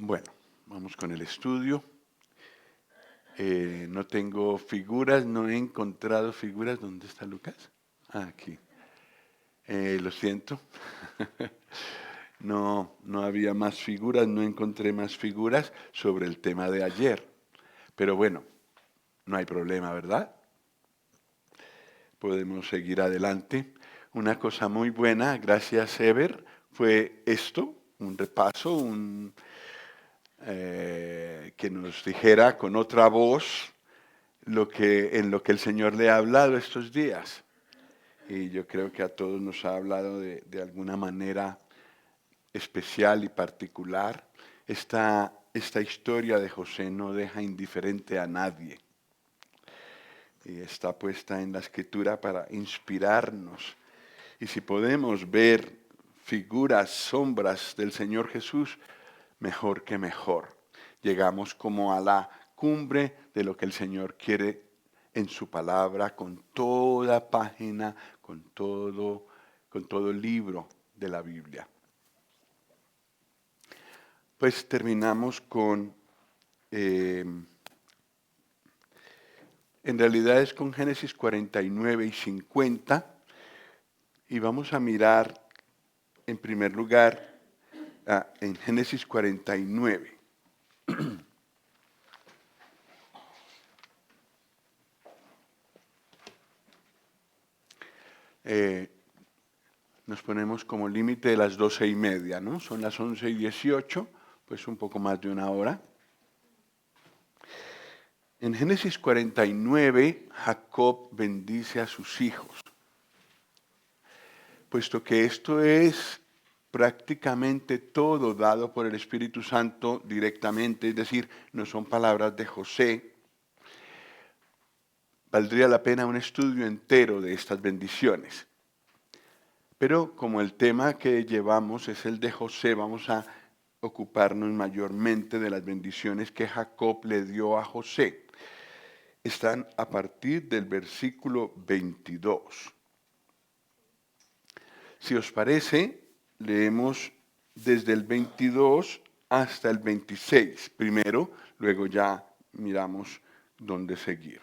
Bueno, vamos con el estudio. No tengo figuras, no he encontrado figuras. ¿Dónde está Lucas? Aquí. Lo siento. No había más figuras, no encontré más figuras sobre el tema de ayer. Pero bueno, no hay problema, ¿verdad? Podemos seguir adelante. Una cosa muy buena, gracias Ever, fue esto, un repaso, que nos dijera con otra voz en lo que el Señor le ha hablado estos días. Y yo creo que a todos nos ha hablado de alguna manera especial y particular. Esta historia de José no deja indiferente a nadie. Y está puesta en la Escritura para inspirarnos. Y si podemos ver figuras, sombras del Señor Jesús, mejor que mejor. Llegamos como a la cumbre de lo que el Señor quiere en su palabra, con toda página, con todo libro de la Biblia. Pues terminamos con, en realidad es con Génesis 49 y 50, y vamos a mirar en primer lugar en Génesis 49. Nos ponemos como límite de las 12:30, ¿no? Son las 11:18, pues un poco más de una hora. En Génesis 49, Jacob bendice a sus hijos, puesto que esto es prácticamente todo dado por el Espíritu Santo directamente, es decir, no son palabras de José. Valdría la pena un estudio entero de estas bendiciones. Pero como el tema que llevamos es el de José, vamos a ocuparnos mayormente de las bendiciones que Jacob le dio a José. Están a partir del versículo 22. Si os parece, leemos desde el 22 hasta el 26 primero, luego ya miramos dónde seguir.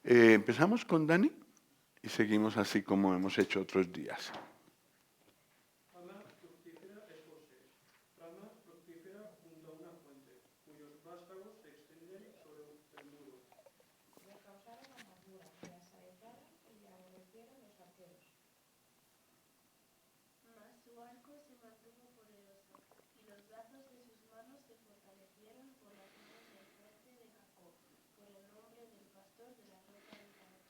Empezamos con Dani y seguimos así como hemos hecho otros días. Rama fructífera es José, rama fructífera junto a una fuente, cuyos vástagos se extienden sobre el muro. Le causaron amargura, le asaetearon y le aborrecieron los arqueros. Mas su arco se mantuvo poderoso, y los brazos de sus manos se fortalecieron por las manos del fuerte de Jacob, por el nombre del pastor de la roca del Canaan.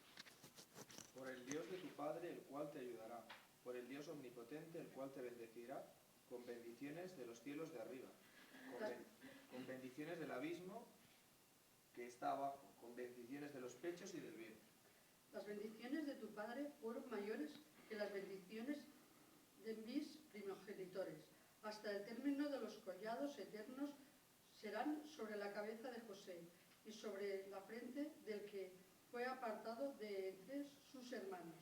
Por el Dios de tu Padre, el cual te ayudará, por el Dios omnipotente, el cual te bendecirá, con bendiciones de los cielos de arriba, con bendiciones del abismo que está abajo, con bendiciones de los pechos y del vientre. Las bendiciones de tu Padre fueron mayores que las bendiciones de mis primogenitores. Hasta el término de los collados eternos serán sobre la cabeza de José y sobre la frente del que fue apartado de entre sus hermanos.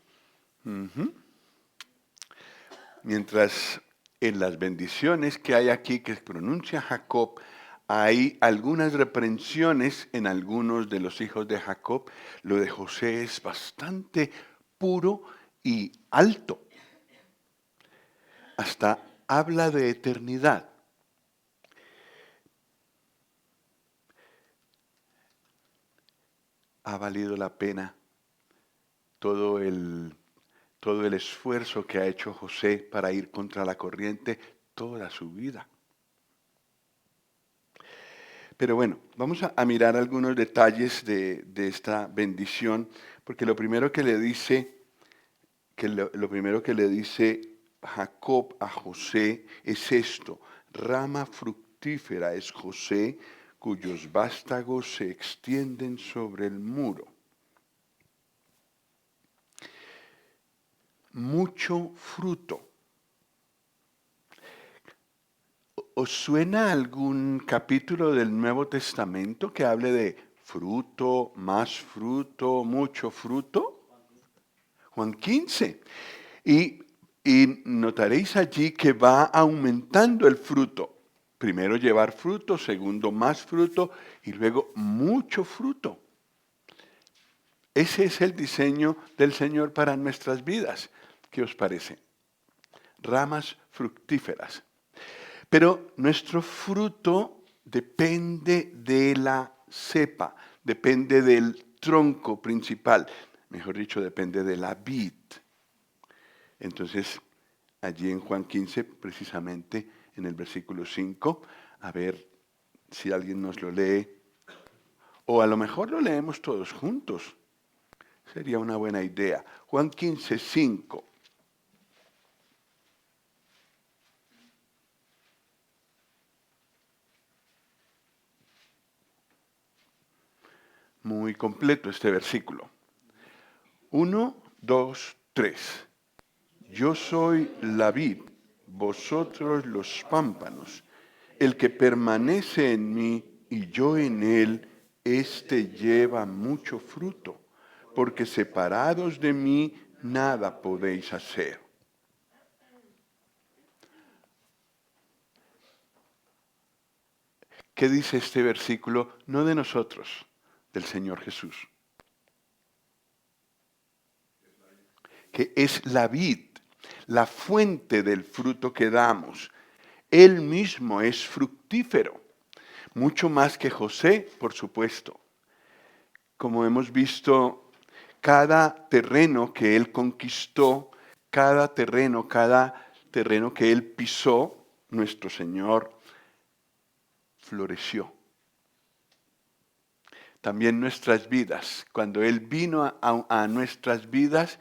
Mientras en las bendiciones que hay aquí que pronuncia Jacob, hay algunas reprensiones en algunos de los hijos de Jacob. Lo de José es bastante puro y alto. Hasta habla de eternidad. Ha valido la pena todo el esfuerzo que ha hecho José para ir contra la corriente toda su vida. Pero bueno, vamos a mirar algunos detalles de esta bendición, porque lo primero que le dice Jacob a José es esto: rama fructífera es José, cuyos vástagos se extienden sobre el muro. Mucho fruto. ¿Os suena algún capítulo del Nuevo Testamento que hable de fruto, más fruto, mucho fruto? Juan 15. Y notaréis allí que va aumentando el fruto. primero llevar fruto, segundo más fruto y luego mucho fruto. Ese es el diseño del Señor para nuestras vidas. ¿Qué os parece? Ramas fructíferas. Pero nuestro fruto depende de la cepa, depende del tronco principal, mejor dicho, depende de la vid. Entonces, allí en Juan 15, precisamente en el versículo 5, a ver si alguien nos lo lee, o a lo mejor lo leemos todos juntos. Sería una buena idea. Juan 15, 5. Muy completo este versículo. 1, 2, 3. Yo soy la vid, vosotros los pámpanos. El que permanece en mí y yo en él, éste lleva mucho fruto, porque separados de mí nada podéis hacer. ¿Qué dice este versículo? No de nosotros, del Señor Jesús. Que es la vid, la fuente del fruto que damos. Él mismo es fructífero, mucho más que José, por supuesto. Como hemos visto, cada terreno que él conquistó, cada terreno que él pisó, nuestro Señor floreció. También nuestras vidas, cuando Él vino a nuestras vidas,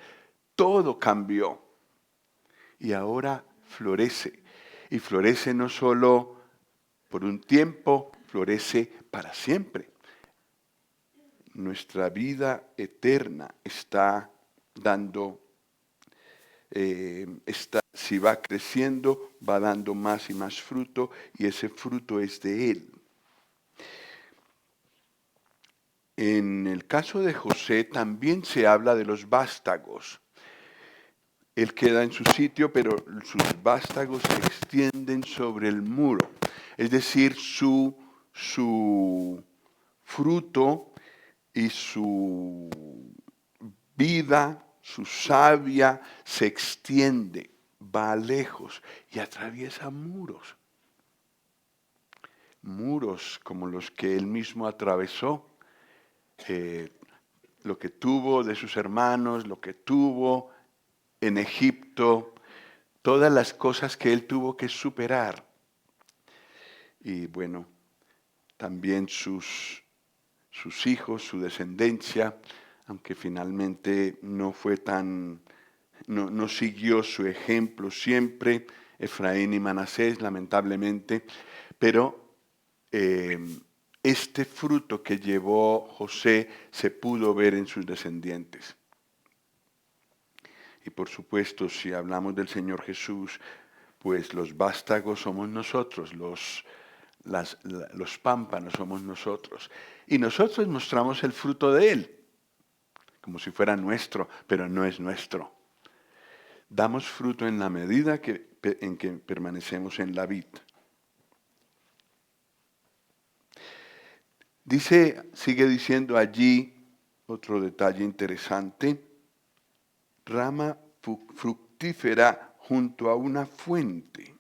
todo cambió. Y ahora florece. Y florece no solo por un tiempo, florece para siempre. Nuestra vida eterna está dando, si va creciendo, va dando más y más fruto, y ese fruto es de Él. En el caso de José también se habla de los vástagos. Él queda en su sitio, pero sus vástagos se extienden sobre el muro. Es decir, su fruto y su vida, su savia, se extiende, va lejos y atraviesa muros. Muros como los que él mismo atravesó. Lo que tuvo de sus hermanos, lo que tuvo en Egipto, todas las cosas que él tuvo que superar. Y bueno, también sus hijos, su descendencia, aunque finalmente no siguió su ejemplo siempre, Efraín y Manasés, lamentablemente, pero este fruto que llevó José se pudo ver en sus descendientes. Y por supuesto, si hablamos del Señor Jesús, pues los vástagos somos nosotros, los pámpanos somos nosotros. Y nosotros mostramos el fruto de Él, como si fuera nuestro, pero no es nuestro. Damos fruto en la medida en que permanecemos en la vid. Sigue diciendo allí otro detalle interesante, rama fructífera junto a una fuente.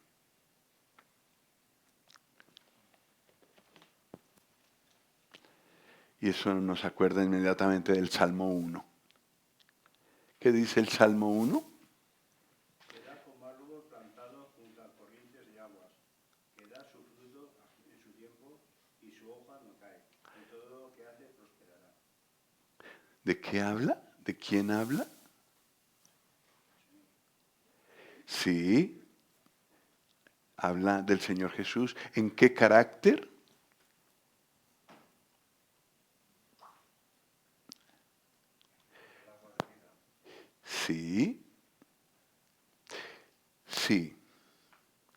Y eso nos acuerda inmediatamente del Salmo 1. ¿Qué dice el Salmo 1? Será como árbol plantado junto a corrientes de aguas, que da su fruto en su tiempo y su hoja no cae. En todo lo que hace prosperará. ¿De qué habla? ¿De quién habla? Sí, habla del Señor Jesús. ¿En qué carácter? Sí. Sí.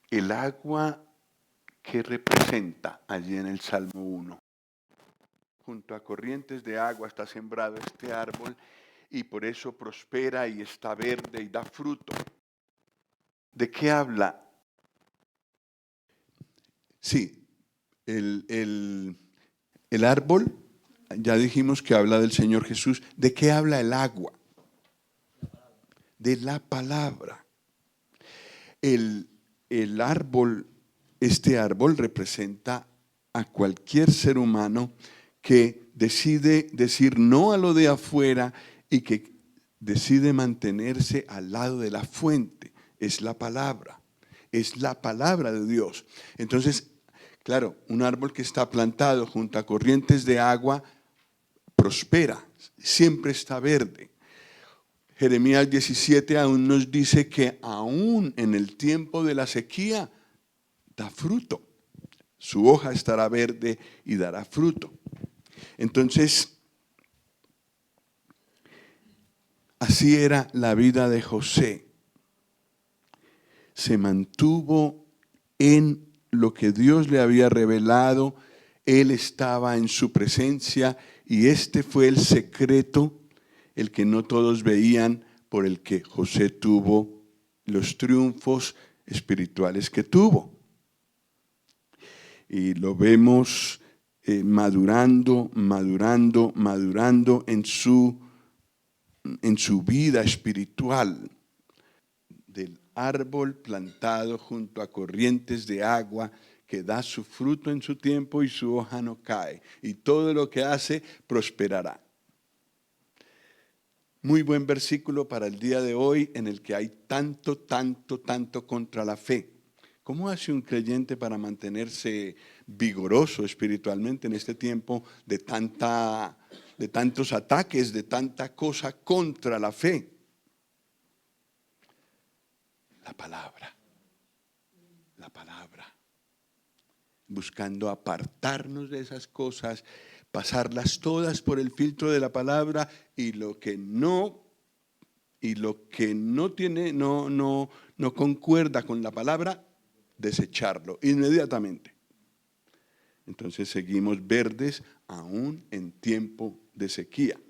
El agua que representa allí en el Salmo 1. Junto a corrientes de agua está sembrado este árbol y por eso prospera y está verde y da fruto. ¿De qué habla? Sí, el árbol, ya dijimos que habla del Señor Jesús. ¿De qué habla el agua? De la palabra. El árbol, este árbol representa a cualquier ser humano que decide decir no a lo de afuera y que decide mantenerse al lado de la fuente. Es la palabra de Dios. Entonces, claro, un árbol que está plantado junto a corrientes de agua prospera, siempre está verde. Jeremías 17 aún nos dice que aún en el tiempo de la sequía da fruto. Su hoja estará verde y dará fruto. Entonces, así era la vida de José. Se mantuvo en lo que Dios le había revelado. Él estaba en su presencia y este fue el secreto, el que no todos veían, por el que José tuvo los triunfos espirituales que tuvo. Y lo vemos madurando en su vida espiritual, del árbol plantado junto a corrientes de agua que da su fruto en su tiempo y su hoja no cae, y todo lo que hace prosperará. Muy buen versículo para el día de hoy, en el que hay tanto contra la fe. ¿Cómo hace un creyente para mantenerse vigoroso espiritualmente en este tiempo de tantos ataques, de tanta cosa contra la fe? La palabra. Buscando apartarnos de esas cosas, pasarlas todas por el filtro de la palabra, y lo que no tiene, no concuerda con la palabra, desecharlo inmediatamente. Entonces seguimos verdes aún en tiempo de sequía.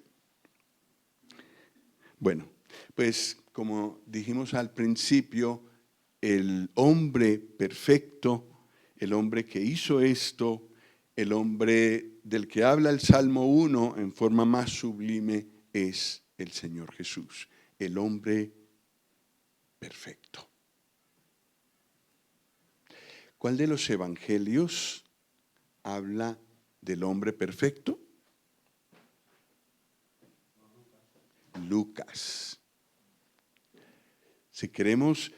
Bueno, pues como dijimos al principio, el hombre perfecto, el hombre que hizo esto, el hombre del que habla el Salmo 1 en forma más sublime, es el Señor Jesús, el hombre perfecto. ¿Cuál de los evangelios habla del hombre perfecto? Lucas. Si queremos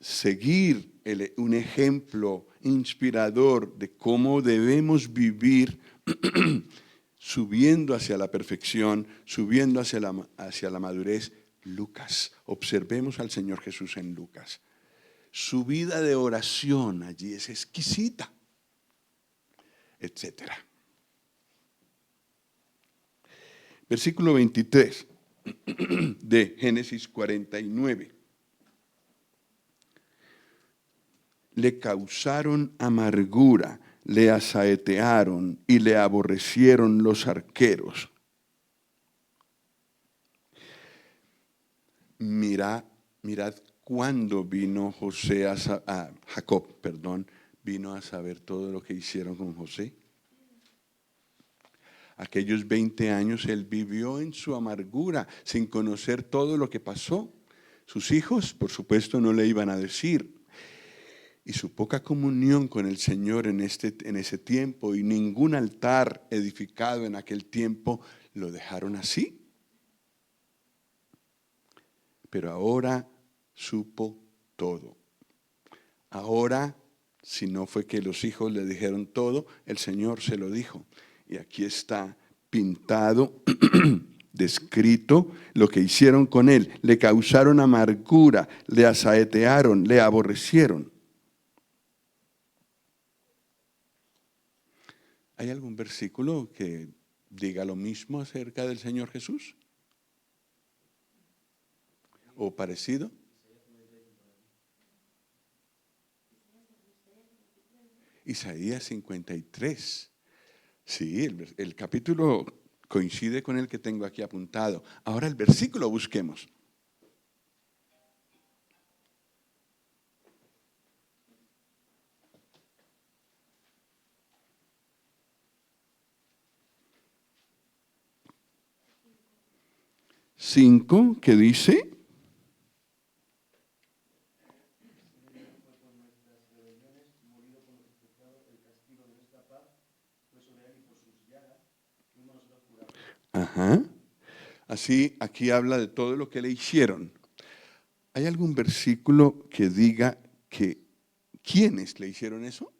seguir un ejemplo inspirador de cómo debemos vivir subiendo hacia la perfección, subiendo hacia la madurez, Lucas. Observemos al Señor Jesús en Lucas. Su vida de oración allí es exquisita, etc. Versículo 23 de Génesis 49. Le causaron amargura, le asaetearon y le aborrecieron los arqueros. Mirad cuándo vino Jacob, vino a saber todo lo que hicieron con José. Aquellos 20 años él vivió en su amargura, sin conocer todo lo que pasó. Sus hijos, por supuesto, no le iban a decir. Y su poca comunión con el Señor en ese tiempo, y ningún altar edificado en aquel tiempo, lo dejaron así. Pero ahora supo todo. Ahora, si no fue que los hijos le dijeron todo, el Señor se lo dijo. Y aquí está pintado, descrito lo que hicieron con él. Le causaron amargura, le asaetearon, le aborrecieron. ¿Hay algún versículo que diga lo mismo acerca del Señor Jesús? ¿O parecido? Isaías 53. Sí, el capítulo coincide con el que tengo aquí apuntado. Ahora el versículo busquemos. 5, que dice, ajá, así aquí habla de todo lo que le hicieron. ¿Hay algún versículo que diga que quiénes le hicieron eso?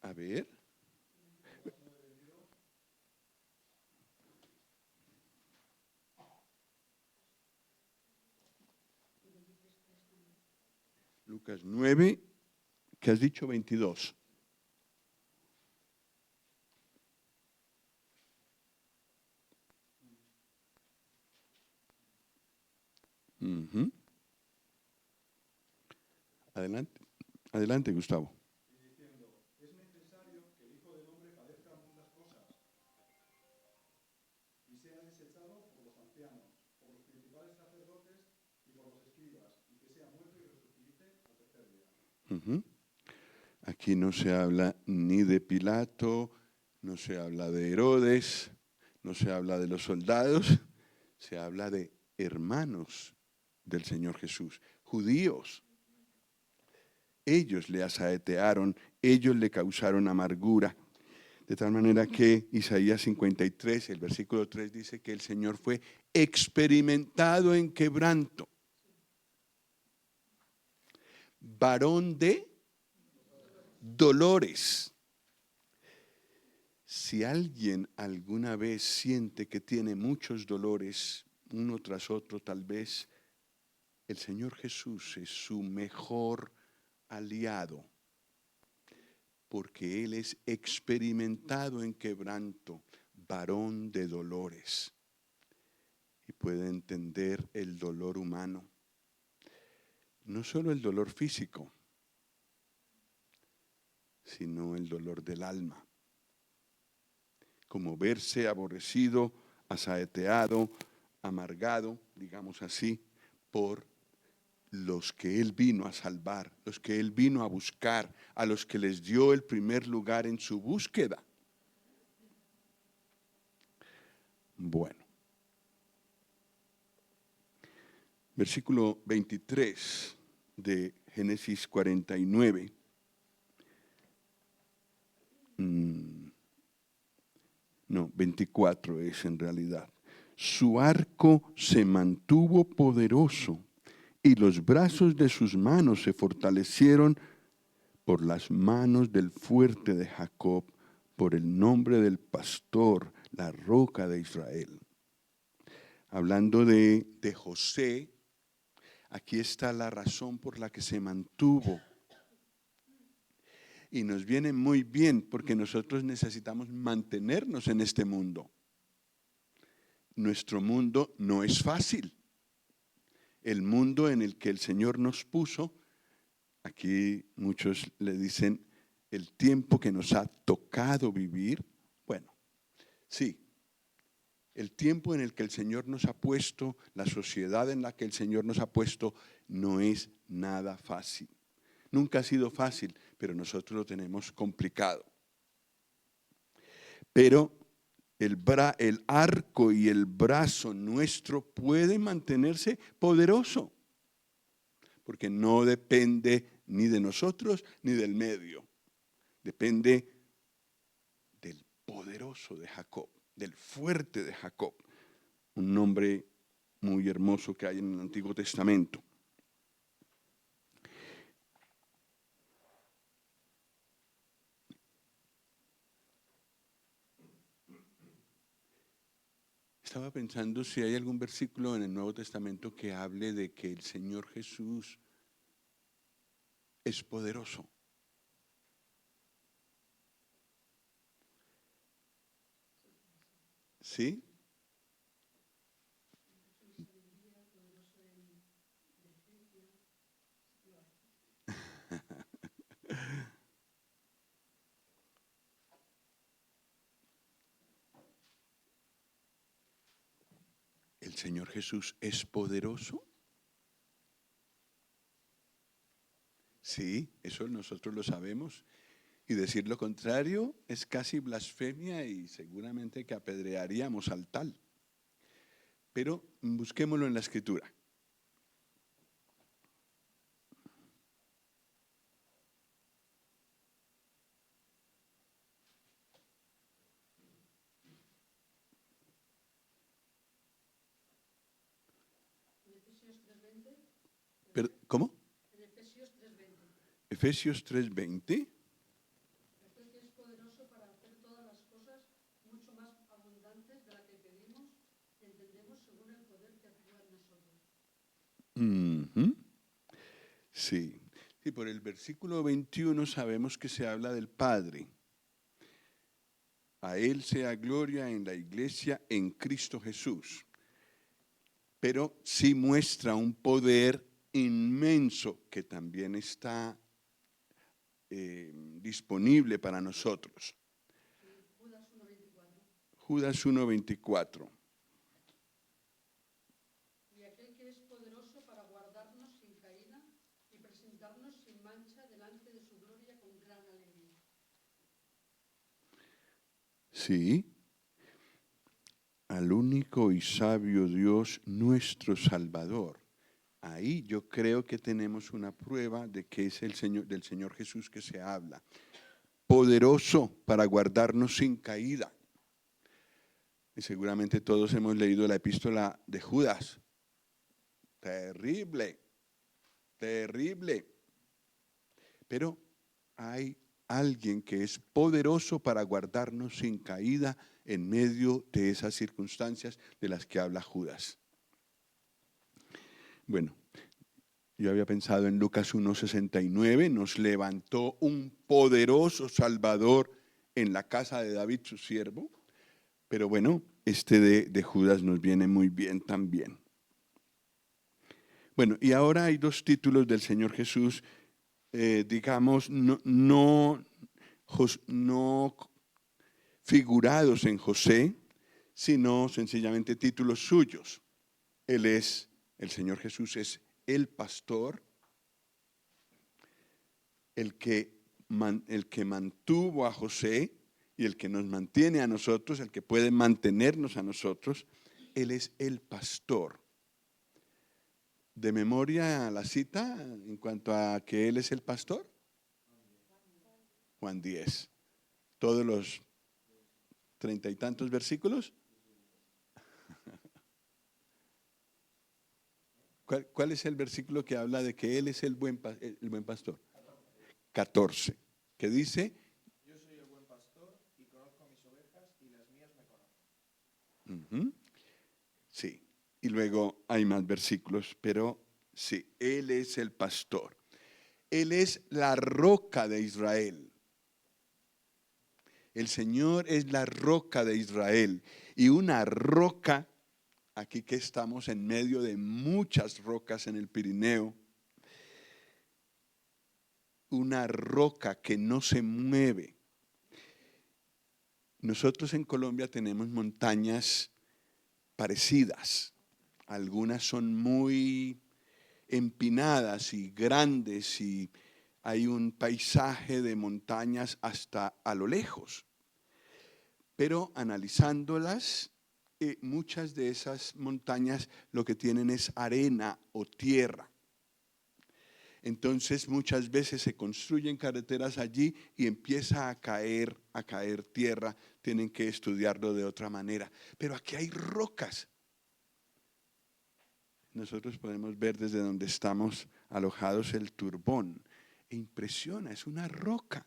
A ver. Lucas 9, ¿qué has dicho? 22. Ujú. Adelante, adelante, Gustavo. Y diciendo, es necesario que el Hijo del Hombre padezca muchas cosas y sea desechado por los ancianos, por los principales sacerdotes y por los escribas, y que sea muerto y resucite al tercer día. Ujú. Aquí no se habla ni de Pilato, no se habla de Herodes, no se habla de los soldados, se habla de hermanos del Señor Jesús, judíos. Ellos le asaetearon, ellos le causaron amargura. De tal manera que Isaías 53, el versículo 3 dice que el Señor fue experimentado en quebranto. Varón de dolores. Si alguien alguna vez siente que tiene muchos dolores, uno tras otro, tal vez el Señor Jesús es su mejor aliado, porque Él es experimentado en quebranto, varón de dolores, y puede entender el dolor humano, no solo el dolor físico, sino el dolor del alma, como verse aborrecido, asaeteado, amargado, digamos así, por los que Él vino a salvar, los que Él vino a buscar, a los que les dio el primer lugar en su búsqueda. Bueno, versículo 23 de Génesis 49. No, 24 es en realidad. Su arco se mantuvo poderoso y los brazos de sus manos se fortalecieron por las manos del fuerte de Jacob, por el nombre del pastor, la roca de Israel. Hablando de José, aquí está la razón por la que se mantuvo. Y nos viene muy bien porque nosotros necesitamos mantenernos en este mundo. Nuestro mundo no es fácil. El mundo en el que el Señor nos puso, aquí muchos le dicen el tiempo que nos ha tocado vivir. Bueno, sí, el tiempo en el que el Señor nos ha puesto, la sociedad en la que el Señor nos ha puesto, no es nada fácil. Nunca ha sido fácil, pero nosotros lo tenemos complicado. Pero el arco y el brazo nuestro puede mantenerse poderoso, porque no depende ni de nosotros ni del medio. Depende del poderoso de Jacob, del fuerte de Jacob, un nombre muy hermoso que hay en el Antiguo Testamento. Estaba pensando si hay algún versículo en el Nuevo Testamento que hable de que el Señor Jesús es poderoso. ¿Sí? ¿El Señor Jesús es poderoso? Sí, eso nosotros lo sabemos. Y decir lo contrario es casi blasfemia y seguramente que apedrearíamos al tal. Pero busquémoslo en la Escritura. En Efesios 3:20. ¿Cómo? En Efesios 3:20. Efesios 3:20. Aquel que es poderoso para hacer todas las cosas mucho más abundantes de la que pedimos, entendemos según el poder que actúa en nosotros. Ujú. Sí. Y por el versículo 21 sabemos que se habla del Padre. A Él sea gloria en la iglesia en Cristo Jesús. Pero sí muestra un poder inmenso que también está disponible para nosotros. Judas 1:24. Judas 1:24. Y aquel que es poderoso para guardarnos sin caída y presentarnos sin mancha delante de su gloria con gran alegría. Sí. Al único y sabio Dios, nuestro Salvador. Ahí yo creo que tenemos una prueba de que es el Señor, del Señor Jesús que se habla. Poderoso para guardarnos sin caída. Y seguramente todos hemos leído la epístola de Judas. Terrible, terrible. Pero hay alguien que es poderoso para guardarnos sin caída en medio de esas circunstancias de las que habla Judas. Bueno, yo había pensado en Lucas 1:69, nos levantó un poderoso Salvador en la casa de David, su siervo. Pero bueno, este de Judas nos viene muy bien también. Bueno, y ahora hay dos títulos del Señor Jesús, digamos, no figurados en José, sino sencillamente títulos suyos. El Señor Jesús es el pastor, el que mantuvo a José y el que nos mantiene a nosotros, el que puede mantenernos a nosotros. Él es el pastor. ¿De memoria la cita en cuanto a que Él es el pastor? Juan 10. Todos los 30 y tantos versículos. ¿Cuál es el versículo que habla de que Él es el buen pastor? 14. Que dice, Yo soy el buen pastor y conozco a mis ovejas y las mías me conocen. sí, y luego hay más versículos, pero sí, Él es el pastor. Él es la roca de Israel. El Señor es la roca de Israel. Y una roca, aquí que estamos en medio de muchas rocas en el Pirineo, una roca que no se mueve. Nosotros en Colombia tenemos montañas parecidas. Algunas son muy empinadas y grandes y hay un paisaje de montañas hasta a lo lejos. Pero analizándolas, muchas de esas montañas lo que tienen es arena o tierra. Entonces muchas veces se construyen carreteras allí y empieza a caer tierra. Tienen que estudiarlo de otra manera. Pero aquí hay rocas. Nosotros podemos ver desde donde estamos alojados el Turbón. E impresiona, es una roca.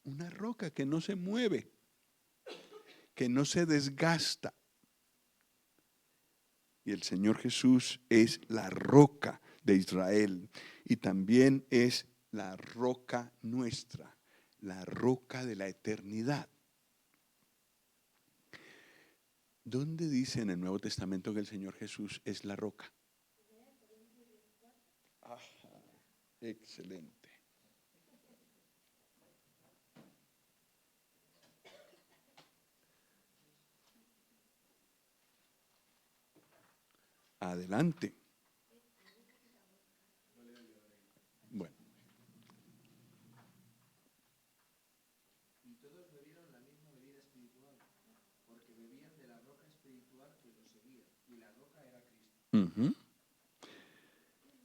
Una roca que no se mueve, que no se desgasta. Y el Señor Jesús es la roca de Israel y también es la roca nuestra, la roca de la eternidad. ¿Dónde dice en el Nuevo Testamento que el Señor Jesús es la roca? Excelente. Adelante. Ujú.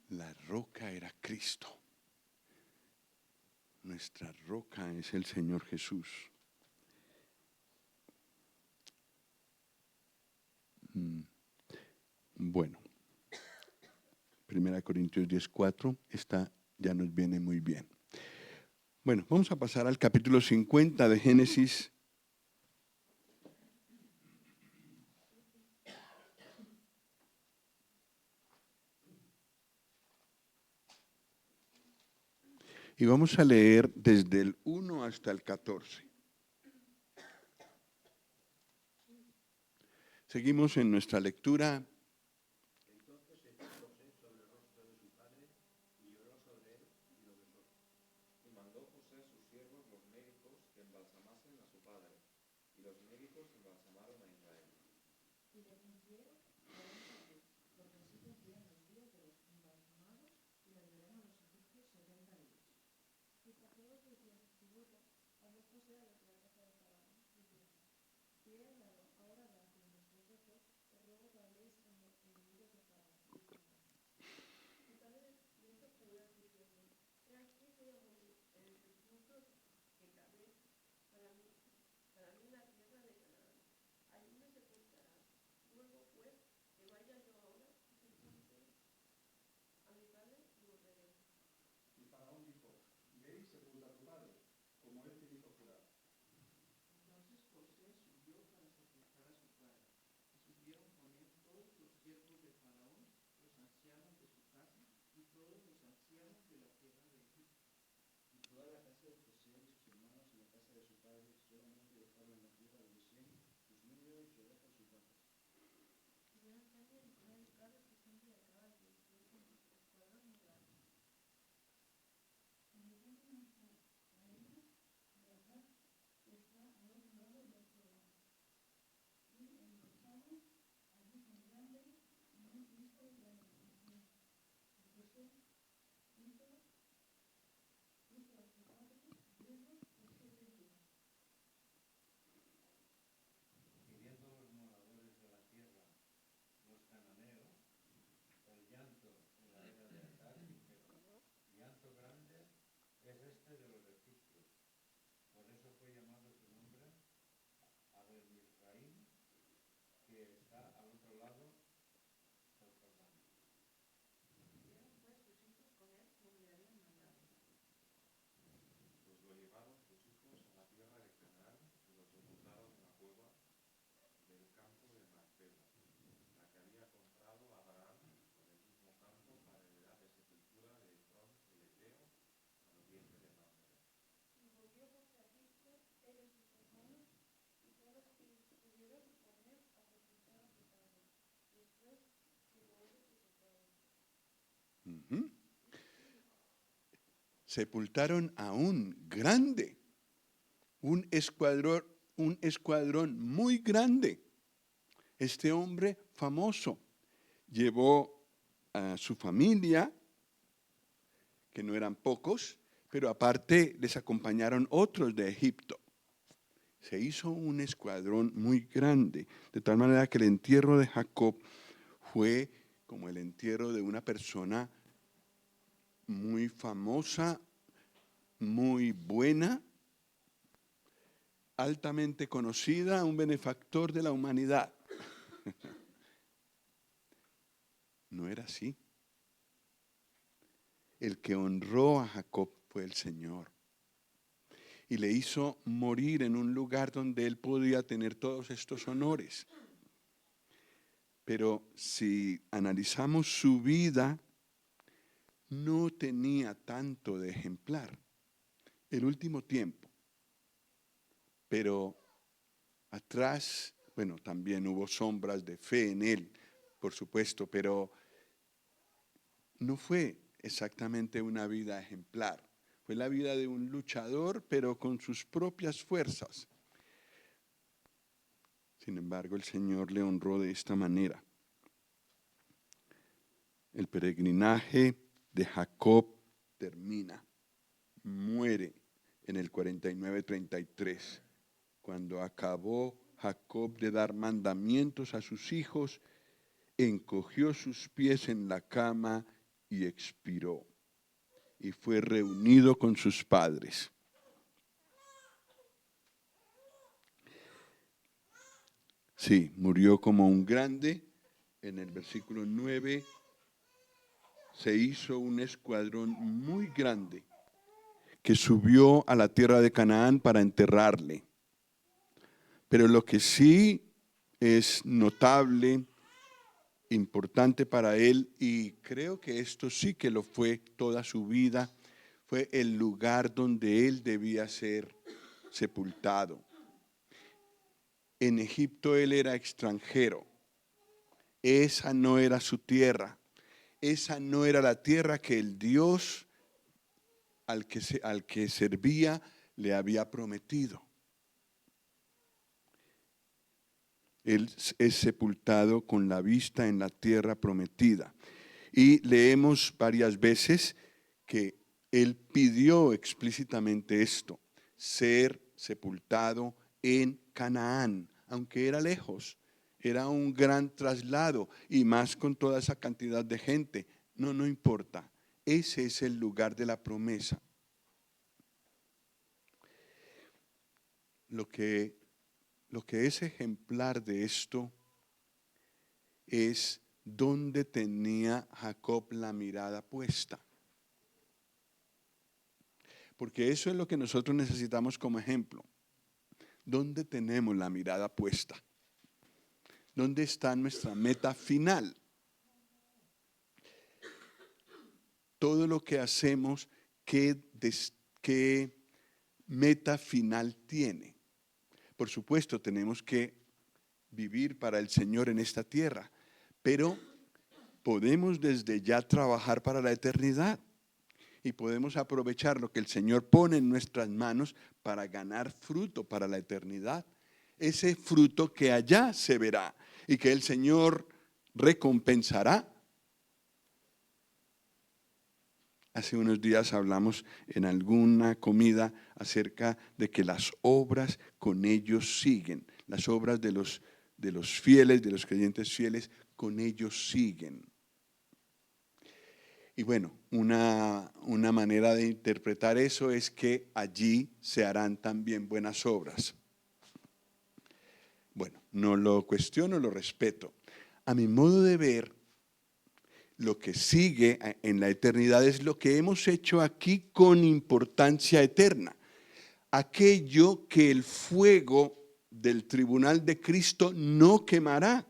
La roca era Cristo. Nuestra roca es el Señor Jesús. Bueno, 1 Corintios 10:4, esta ya nos viene muy bien. Bueno, vamos a pasar al capítulo 50 de Génesis. Y vamos a leer desde el 1 hasta el 14. Seguimos en nuestra lectura. Entonces se echó José sobre el rostro de su padre y lloró sobre él y lo besó. Y mandó José a sus siervos los médicos que embalsamasen a su padre. Y los médicos embalsamaron a Israel. Y le cumplieron 40 días, porque así cumplían los días de los embalsamados, y le dieron a los egipcios 70 días. Y Jacob decía a sus tributos, habló José a los de la casa de Faraón, diciendo, si he hablado ahora delante de vuestros ojos, os ruego que habléis en oídos de Faraón, diciendo, mi padre me hizo jurar diciendo, he aquí voy a morir en el sepulcro que cavé para mí en la tierra de Canaán. Allí me sepultarás. Luego pues que vaya yo ahora y sepulcre a mi padre y volveré. Y Faraón dijo, ve y sepulta a tu padre, como él te hizo jurar. Entonces José subió para sepultar a su padre, y subieron con él todos los siervos de Faraón, los ancianos de su casa, y todos los ancianos de la tierra de Egipto. Y toda la casa de José y sus hermanos en la casa de su padre solamente dejaron en la tierra de Gosén sus números y ovejas y sus vacas. Tuvieron también con él carros y gente de caballo, y fue un escuadrón muy grande. Y vinieron a ellos de Agar, que está al otro lado del Jordán. Y empezaron allí con grande y muy triste lamentación. Y José hizo a su padre duelo por 7 días. Y viendo los moradores de la tierra, los cananeos, el llanto en la era de Agar, dijeron, llanto grande es este de los egipcios. Por eso fue llamado su nombre Abel-Misraim, que está al otro lado del Jordán. Vieron pues sus hijos con él como le habían mandado. Pues lo llevaron sus hijos a la tierra de Canaán y lo sepultaron en la cueva del campo de Macpela, la que había comprado Abraham con el mismo campo para heredad de sepultura de Efrón el Eteo, pariente de Mamre. Y volvió José a Egipto, él y sus hermanos, y todos quienes subieron con él a sepultar a su padre, después que lo hubo sepultado. Ujú. Sepultaron a un grande, un escuadrón muy grande. Este hombre famoso llevó a su familia, que no eran pocos, pero aparte les acompañaron otros de Egipto. Se hizo un escuadrón muy grande, de tal manera que el entierro de Jacob fue como el entierro de una persona muy famosa, muy buena, altamente conocida, un benefactor de la humanidad. No era así. El que honró a Jacob fue el Señor. Y le hizo morir en un lugar donde él podía tener todos estos honores. Pero si analizamos su vida, no tenía tanto de ejemplar. El último tiempo. Pero atrás, bueno, también hubo sombras de fe en él, por supuesto, pero no fue exactamente una vida ejemplar. Fue la vida de un luchador, pero con sus propias fuerzas. Sin embargo, el Señor le honró de esta manera. El peregrinaje de Jacob termina, muere en el 49:33. Cuando acabó Jacob de dar mandamientos a sus hijos, encogió sus pies en la cama y expiró. Y fue reunido con sus padres. Sí, murió como un grande. En el versículo 9 se hizo un escuadrón muy grande que subió a la tierra de Canaán para enterrarle. Pero lo que sí es notable, importante para él, y creo que esto sí que lo fue toda su vida, fue el lugar donde él debía ser sepultado. En Egipto él era extranjero. Esa no era su tierra. Esa no era la tierra que el Dios al que servía le había prometido. Él es sepultado con la vista en la tierra prometida. Y leemos varias veces que él pidió explícitamente esto, ser sepultado en Canaán, aunque era lejos, era un gran traslado y más con toda esa cantidad de gente. No importa, ese es el lugar de la promesa. Lo que es ejemplar de esto es donde tenía Jacob la mirada puesta. Porque eso es lo que nosotros necesitamos como ejemplo. ¿Dónde tenemos la mirada puesta? ¿Dónde está nuestra meta final? Todo lo que hacemos, ¿qué meta final tiene? Por supuesto, tenemos que vivir para el Señor en esta tierra, pero podemos desde ya trabajar para la eternidad y podemos aprovechar lo que el Señor pone en nuestras manos para ganar fruto para la eternidad. Ese fruto que allá se verá y que el Señor recompensará. Hace unos días hablamos en alguna comida acerca de que las obras con ellos siguen. Las obras de los fieles, de los creyentes fieles, con ellos siguen. Y bueno, una manera de interpretar eso es que allí se harán también buenas obras. Bueno, no lo cuestiono, lo respeto. A mi modo de ver, lo que sigue en la eternidad es lo que hemos hecho aquí con importancia eterna. Aquello que el fuego del tribunal de Cristo no quemará.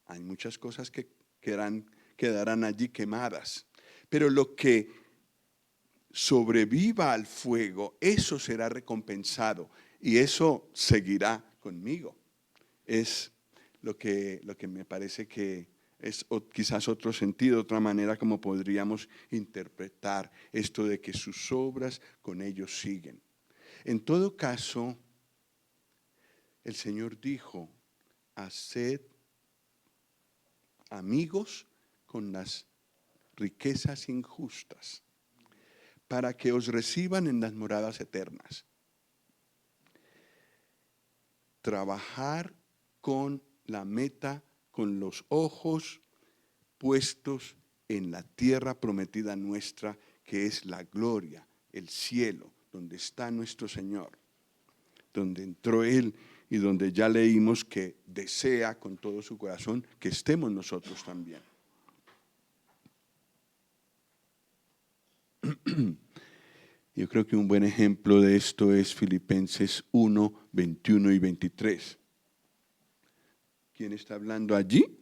Hay muchas cosas que quedarán allí quemadas, pero lo que sobreviva al fuego, eso será recompensado y eso seguirá conmigo. Es lo que me parece que es quizás otro sentido, otra manera como podríamos interpretar esto de que sus obras con ellos siguen. En todo caso, el Señor dijo, haced amigos con las riquezas injustas, para que os reciban en las moradas eternas. Trabajar con la meta, con los ojos puestos en la tierra prometida nuestra, que es la gloria, el cielo, donde está nuestro Señor, donde entró Él y donde ya leímos que desea con todo su corazón que estemos nosotros también. Yo creo que un buen ejemplo de esto es Filipenses 1, 21 y 23. ¿Quién está hablando allí?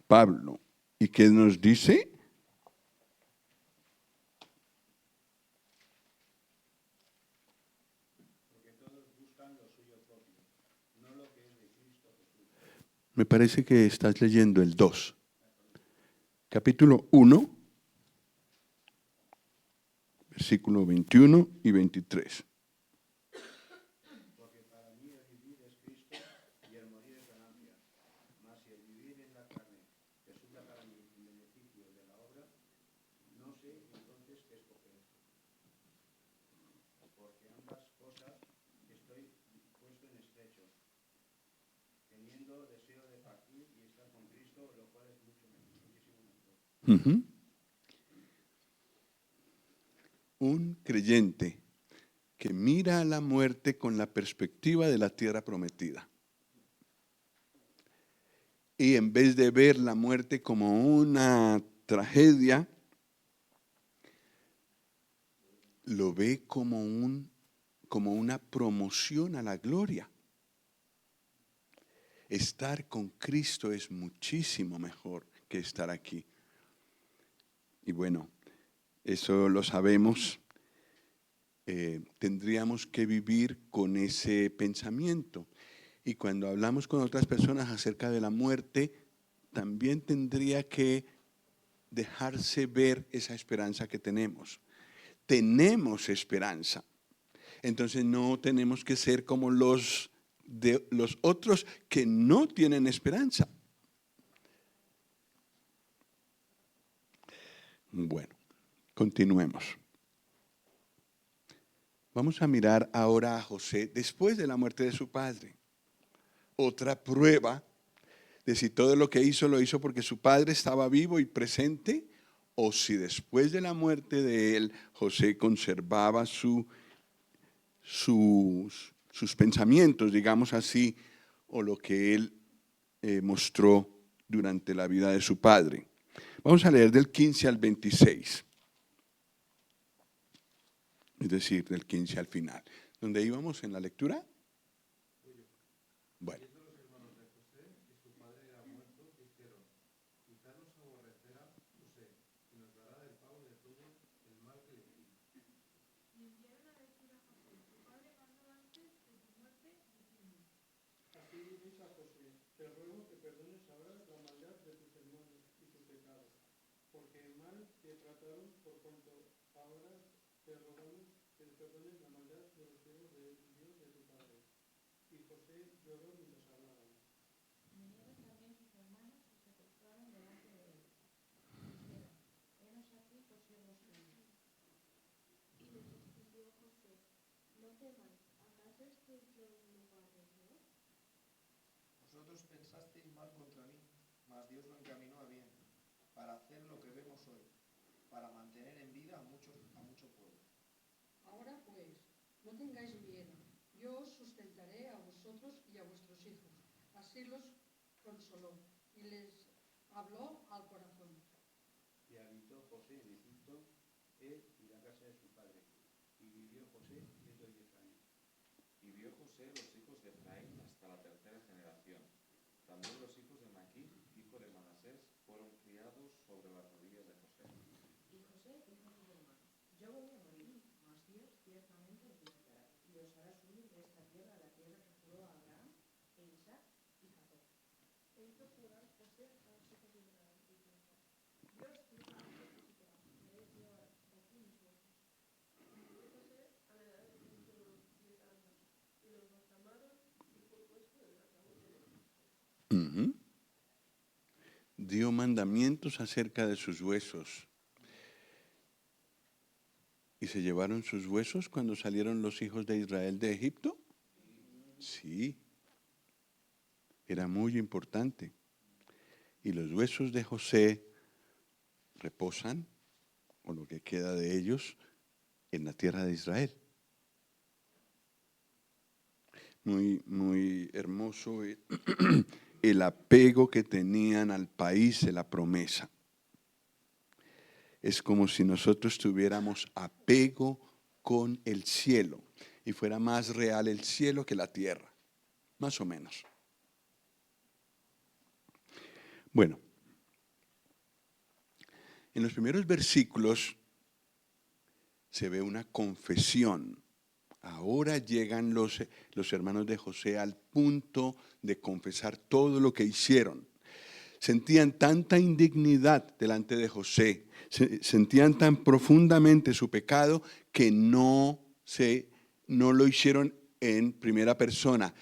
Pablo. ¿Y qué nos dice? Porque todos buscan lo suyo propio, no lo que es de Cristo Jesús. Me parece que estás leyendo el 2. Capítulo 1, versículo 21 y 23. Porque para mí el vivir es Cristo y el morir es ganancia. Mas si el vivir en la carne resulta para mí un beneficio de la obra, no sé entonces qué escoger. Porque ambas cosas estoy puesto en estrecho, Ujú. Un creyente que mira a la muerte con la perspectiva de la tierra prometida. Y en vez de ver la muerte como una tragedia, lo ve como una promoción a la gloria. Estar con Cristo es muchísimo mejor que estar aquí. Y bueno, eso lo sabemos. Tendríamos que vivir con ese pensamiento. Y cuando hablamos con otras personas acerca de la muerte, también tendría que dejarse ver esa esperanza que tenemos. Tenemos esperanza. Entonces no tenemos que ser como los otros que no tienen esperanza. Bueno, continuemos. Vamos a mirar ahora a José después de la muerte de su padre. Otra prueba de si todo lo que hizo lo hizo porque su padre estaba vivo y presente, o si después de la muerte de él, José conservaba sus pensamientos, digamos así, o lo que él mostró durante la vida de su padre. Vamos a leer del 15 al 26. Es decir, del 15 al final. ¿Dónde íbamos en la lectura? Bueno. Así dices a José, te ruego que perdones ahora la maldad de tus hermanos y su pecado, porque mal te trataron por cuanto ahora te rogamos que perdones la maldad de los siervos de Dios de tu padre. Y José lloró mientras hablaban. Vinieron también sus hermanos y se postraron delante de él. Y dijeron, henos aquí por siervos tuyos. Y les respondió José, no temáis, ¿acaso estoy yo en lugar de Dios? Vosotros pensasteis mal contra mí, mas Dios lo encaminó a bien, para hacer lo que vemos hoy, para mantener en vida a mucho pueblo. Ahora pues, no tengáis miedo, yo os sustentaré a vosotros y a vuestros hijos. Así los consoló y les habló al corazón. Y habitó José en Egipto, él y la casa de su padre. Y vivió José 110 años. Y vio José los hijos de Efraín hasta la tercera generación. También los hijos de Maquir, hijo de Manasés, fueron criados sobre las rodillas de José. Y José dijo a sus hermanos, yo voy a morir, mas Dios ciertamente os visitará y os hará subir de esta tierra a la tierra que juró a Abraham, e Isaac y Jacob. E hizo jurar José a los hijos de Israel, diciendo, Dios ciertamente os visitará, y haréis llevar de aquí mis huesos. Y murió José a la edad de 110 años, y lo embalsamaron y fue puesto en el ataúd de Egipto. Dio mandamientos acerca de sus huesos. ¿Y se llevaron sus huesos cuando salieron los hijos de Israel de Egipto? Sí. Era muy importante. Y los huesos de José reposan, o lo que queda de ellos, en la tierra de Israel. Muy, muy hermoso el apego que tenían al país de la promesa. Es como si nosotros tuviéramos apego con el cielo y fuera más real el cielo que la tierra, más o menos. Bueno, en los primeros versículos se ve una confesión. Ahora llegan los hermanos de José al punto de confesar todo lo que hicieron. Sentían tanta indignidad delante de José, sentían tan profundamente su pecado que no lo hicieron en primera persona.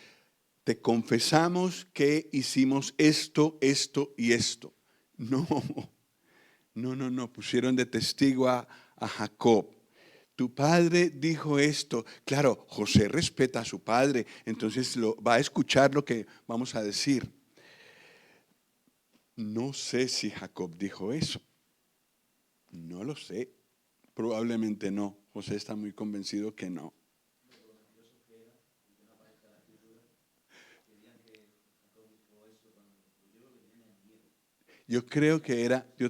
Te confesamos que hicimos esto, esto y esto. No, pusieron de testigo a Jacob. Tu padre dijo esto. Claro, José respeta a su padre, entonces va a escuchar lo que vamos a decir. No sé si Jacob dijo eso. No lo sé. Probablemente no. José está muy convencido que no. Yo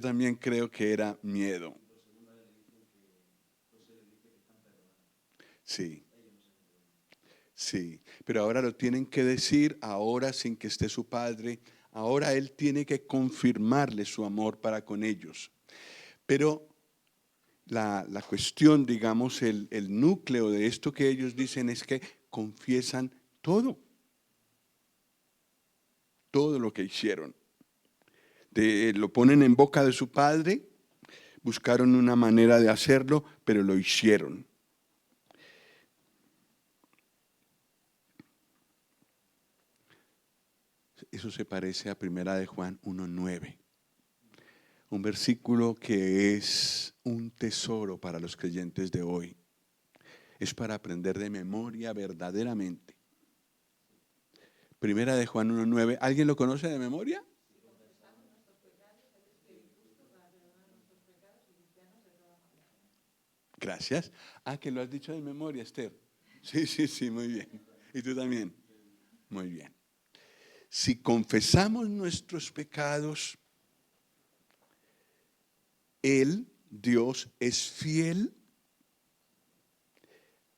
también creo que era miedo. Sí, sí. Pero ahora lo tienen que decir, ahora sin que esté su padre. Ahora él tiene que confirmarle su amor para con ellos. Pero la cuestión, digamos, el núcleo de esto que ellos dicen es que confiesan todo lo que hicieron. Lo ponen en boca de su padre, buscaron una manera de hacerlo, pero lo hicieron. Eso se parece a 1 de Juan 1:9. Un versículo que es un tesoro para los creyentes de hoy. Es para aprender de memoria verdaderamente. 1 de Juan 1:9. ¿Alguien lo conoce de memoria? Gracias. Que lo has dicho de memoria, Esther. Sí, muy bien. ¿Y tú también? Muy bien. Si confesamos nuestros pecados, Él, Dios, es fiel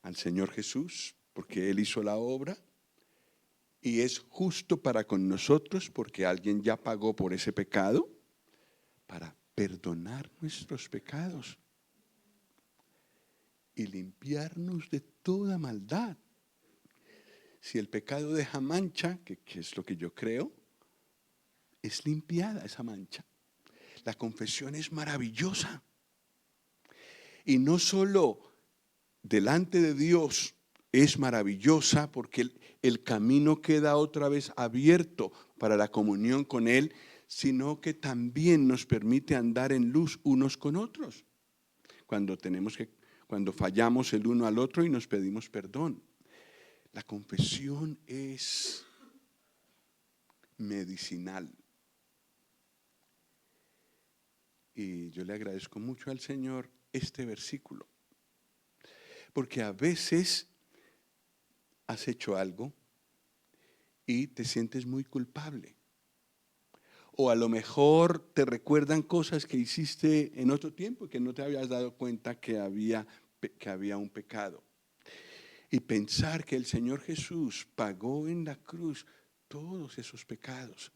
al Señor Jesús, porque Él hizo la obra, y es justo para con nosotros, porque alguien ya pagó por ese pecado, para perdonar nuestros pecados y limpiarnos de toda maldad. Si el pecado deja mancha, que es lo que yo creo, es limpiada esa mancha. La confesión es maravillosa. Y no solo delante de Dios es maravillosa, porque el camino queda otra vez abierto para la comunión con Él, sino que también nos permite andar en luz unos con otros. Cuando fallamos el uno al otro y nos pedimos perdón. La confesión es medicinal. Y yo le agradezco mucho al Señor este versículo. Porque a veces has hecho algo y te sientes muy culpable. O a lo mejor te recuerdan cosas que hiciste en otro tiempo y que no te habías dado cuenta que había un pecado. Y pensar que el Señor Jesús pagó en la cruz todos esos pecados,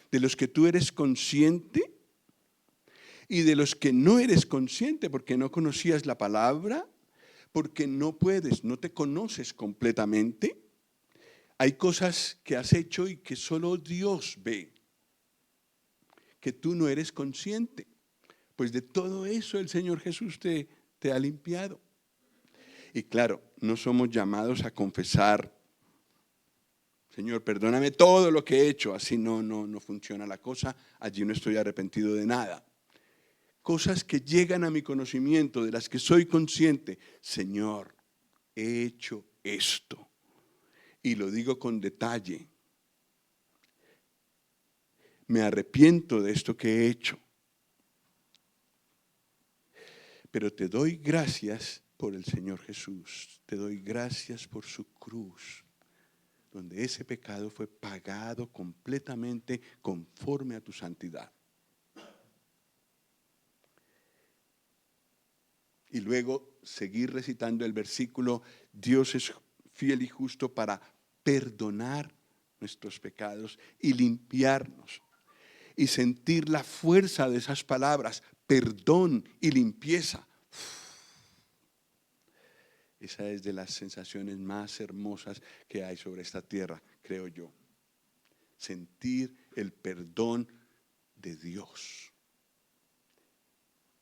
de los que tú eres consciente y de los que no eres consciente porque no conocías la palabra, porque no te conoces completamente. Hay cosas que has hecho y que solo Dios ve, que tú no eres consciente. Pues de todo eso el Señor Jesús te ha limpiado. Y claro, no somos llamados a confesar, Señor, perdóname todo lo que he hecho. Así no funciona la cosa. Allí no estoy arrepentido de nada. Cosas que llegan a mi conocimiento, de las que soy consciente. Señor, he hecho esto. Y lo digo con detalle. Me arrepiento de esto que he hecho. Pero te doy gracias por el Señor Jesús. Te doy gracias por su cruz, donde ese pecado fue pagado completamente conforme a tu santidad. Y luego seguir recitando el versículo, Dios es fiel y justo para perdonar nuestros pecados y limpiarnos. Y sentir la fuerza de esas palabras, perdón y limpieza. Esa es de las sensaciones más hermosas que hay sobre esta tierra, creo yo. Sentir el perdón de Dios.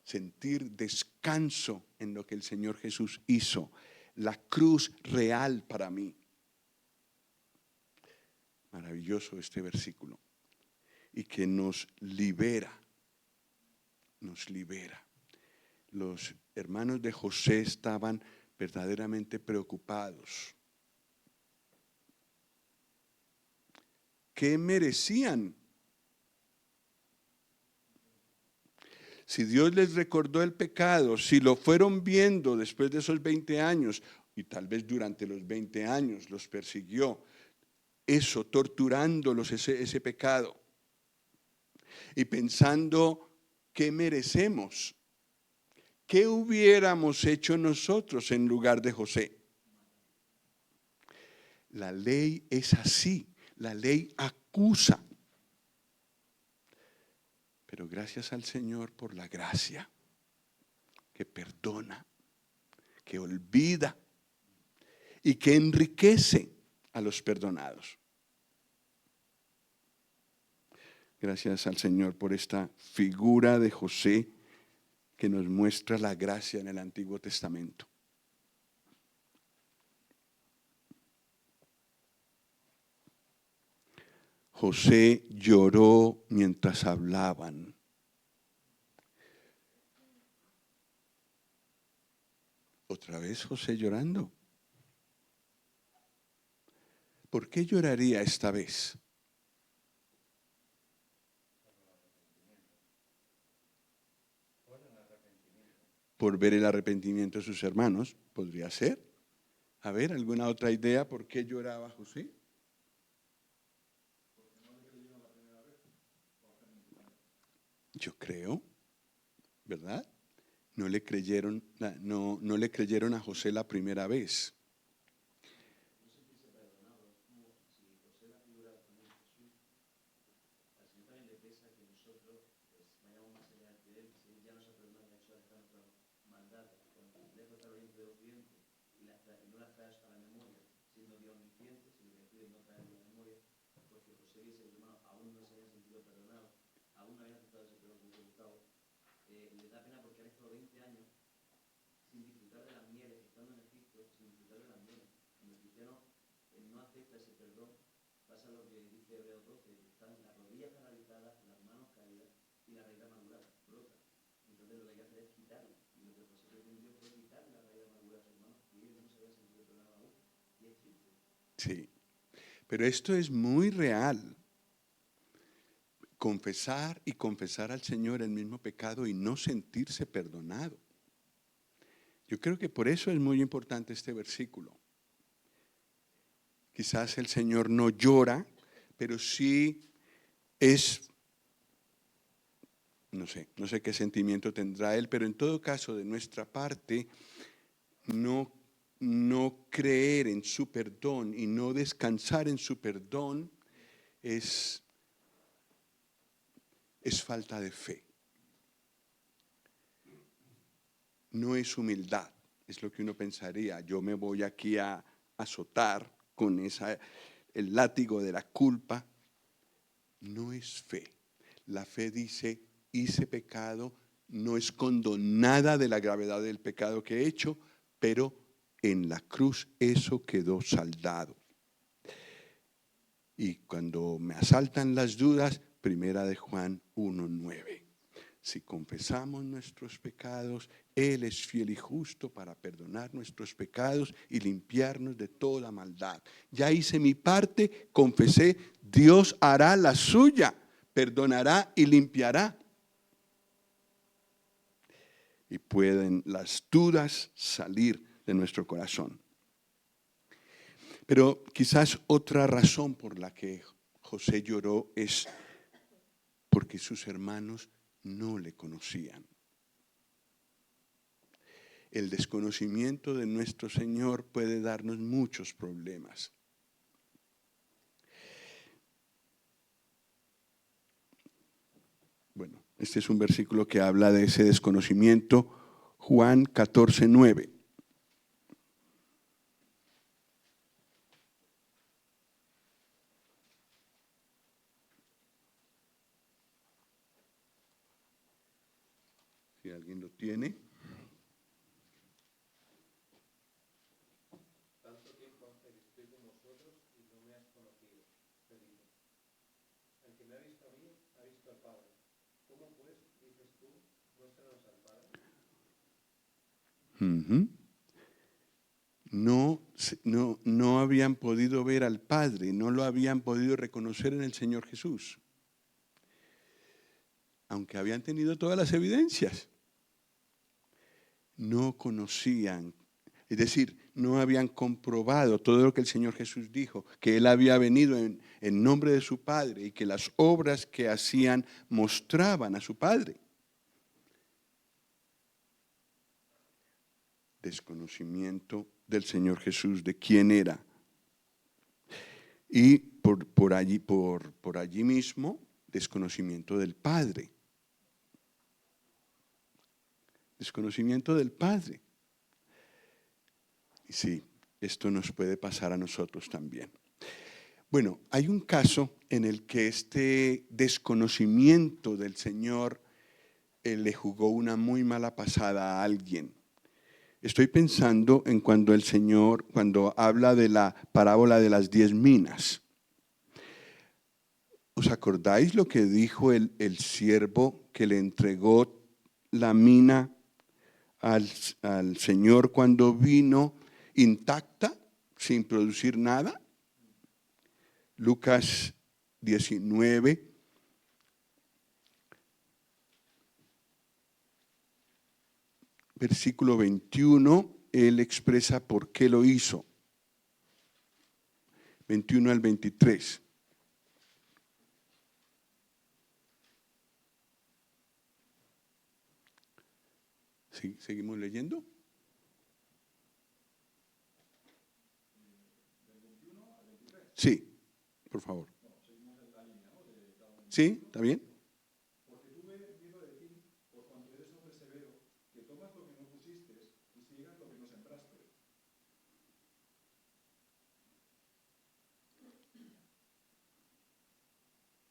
Sentir descanso en lo que el Señor Jesús hizo. La cruz real para mí. Maravilloso este versículo. Y que nos libera. Nos libera. Los hermanos de José estaban verdaderamente preocupados. ¿Qué merecían Si Dios les recordó el pecado, si lo fueron viendo después de esos 20 años, y tal vez durante los 20 años los persiguió, eso, torturándolos ese pecado, y pensando, ¿qué merecemos? ¿Qué hubiéramos hecho nosotros en lugar de José? La ley es así, la ley acusa. Pero gracias al Señor por la gracia, que perdona, que olvida y que enriquece a los perdonados. Gracias al Señor por esta figura de José que nos muestra la gracia en el Antiguo Testamento. José lloró mientras hablaban. Otra vez José llorando. ¿Por qué lloraría esta vez? Por ver el arrepentimiento de sus hermanos, podría ser. A ver, ¿alguna otra idea por qué lloraba José? Yo creo, ¿verdad? No le creyeron a José la primera vez. Sí, pero esto es muy real. Confesar y confesar al Señor el mismo pecado y no sentirse perdonado. Yo creo que por eso es muy importante este versículo. Quizás el Señor no llora, pero sí no sé qué sentimiento tendrá Él, pero en todo caso de nuestra parte, no creer en su perdón y no descansar en su perdón es falta de fe. No es humildad, es lo que uno pensaría. Yo me voy aquí a azotar con el látigo de la culpa. No es fe. La fe dice, hice pecado, no escondo nada de la gravedad del pecado que he hecho, pero en la cruz eso quedó saldado. Y cuando me asaltan las dudas, primera de Juan 1:9. Si confesamos nuestros pecados, Él es fiel y justo para perdonar nuestros pecados y limpiarnos de toda maldad. Ya hice mi parte, confesé, Dios hará la suya, perdonará y limpiará. Y pueden las dudas salir de nuestro corazón. Pero quizás otra razón por la que José lloró es porque sus hermanos no le conocían. El desconocimiento de nuestro Señor puede darnos muchos problemas. Bueno, este es un versículo que habla de ese desconocimiento, Juan 14:9. Si alguien lo tiene. Tanto tiempo hace que estoy con vosotros y no me has conocido, Felipe. El que me ha visto a mí, ha visto al Padre. ¿Cómo pues, dices tú, muéstranos al Padre? No habían podido ver al Padre, no lo habían podido reconocer en el Señor Jesús. aunque habían tenido todas las evidencias. No conocían, es decir, no habían comprobado todo lo que el Señor Jesús dijo, que Él había venido en nombre de su Padre y que las obras que hacían mostraban a su Padre. Desconocimiento del Señor Jesús, de quién era. Y por allí mismo, desconocimiento del Padre. Desconocimiento del Padre. Y sí, esto nos puede pasar a nosotros también. Bueno, hay un caso en el que este desconocimiento del Señor le jugó una muy mala pasada a alguien. Estoy pensando en cuando el Señor, cuando habla de la parábola de las 10 minas. ¿Os acordáis lo que dijo el siervo que le entregó la mina al Señor cuando vino intacta, sin producir nada? Lucas 19. Versículo 21, él expresa por qué lo hizo. 21 al 23. ¿Sí? ¿Seguimos leyendo? Sí, por favor. ¿Sí? ¿Está bien? Porque tuve miedo de ti, por cuanto eres hombre severo, que tomas lo que no pusiste y ciegas lo que no sembraste.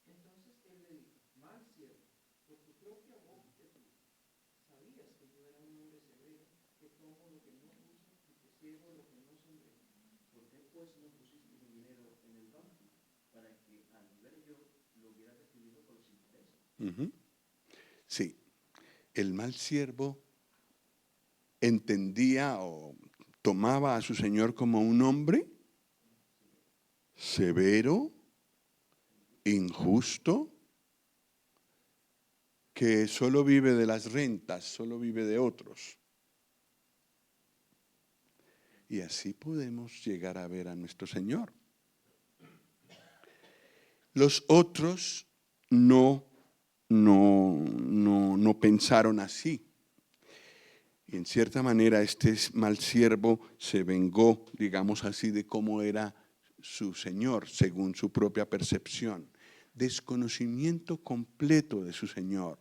Entonces él le dijo, mal siervo, por tu propia boca te dije, sabías que yo era un hombre severo, que tomo lo que no puse y que ciego lo que no sembré. ¿Por qué pues no pusiste mi dinero en el banco, para que al ver yo lo hubiera recibido con los intereses? Sí, el mal siervo entendía o tomaba a su Señor como un hombre severo, injusto, que solo vive de las rentas, solo vive de otros. Y así podemos llegar a ver a nuestro Señor. Los otros no pensaron así. Y en cierta manera este mal siervo se vengó, digamos así, de cómo era su Señor, según su propia percepción. Desconocimiento completo de su Señor,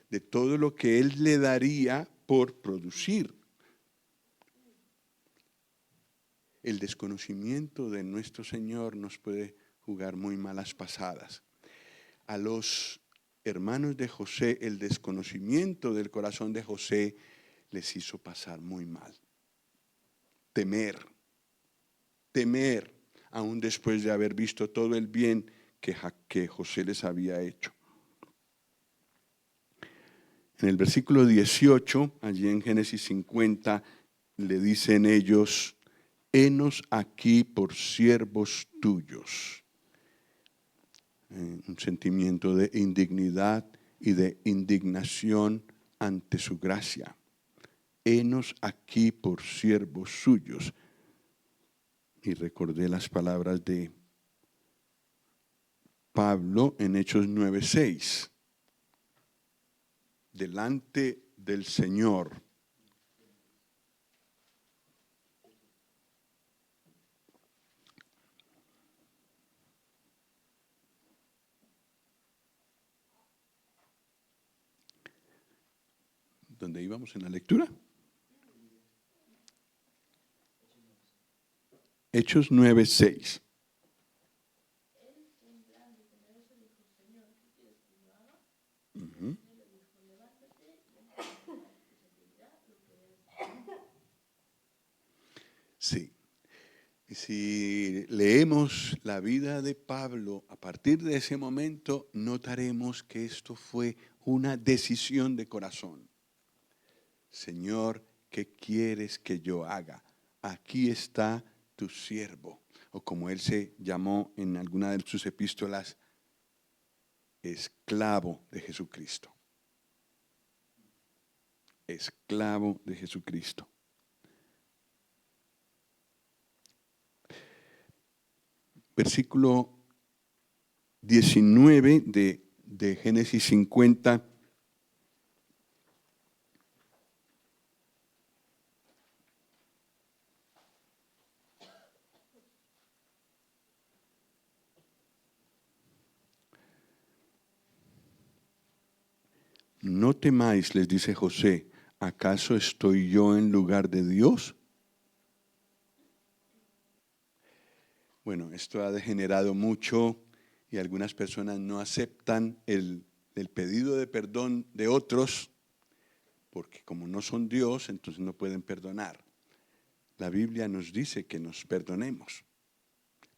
de todo lo que Él le daría por producir. El desconocimiento de nuestro Señor nos puede jugar muy malas pasadas. A los hermanos de José, el desconocimiento del corazón de José les hizo pasar muy mal. Temer, aún después de haber visto todo el bien que José les había hecho. En el versículo 18, allí en Génesis 50, le dicen ellos, henos aquí por siervos tuyos. Un sentimiento de indignidad y de indignación ante su gracia. Henos aquí por siervos suyos. Y recordé las palabras de Pablo en Hechos 9:6. Delante del Señor. ¿Dónde íbamos en la lectura? Hechos 9:6. Sí. Y si leemos la vida de Pablo, a partir de ese momento notaremos que esto fue una decisión de corazón. Señor, ¿qué quieres que yo haga? Aquí está tu siervo. O como él se llamó en alguna de sus epístolas, esclavo de Jesucristo. Esclavo de Jesucristo. Versículo 19 de Génesis 50. No temáis, les dice José, ¿acaso estoy yo en lugar de Dios? Bueno, esto ha degenerado mucho y algunas personas no aceptan el pedido de perdón de otros porque como no son Dios, entonces no pueden perdonar. La Biblia nos dice que nos perdonemos,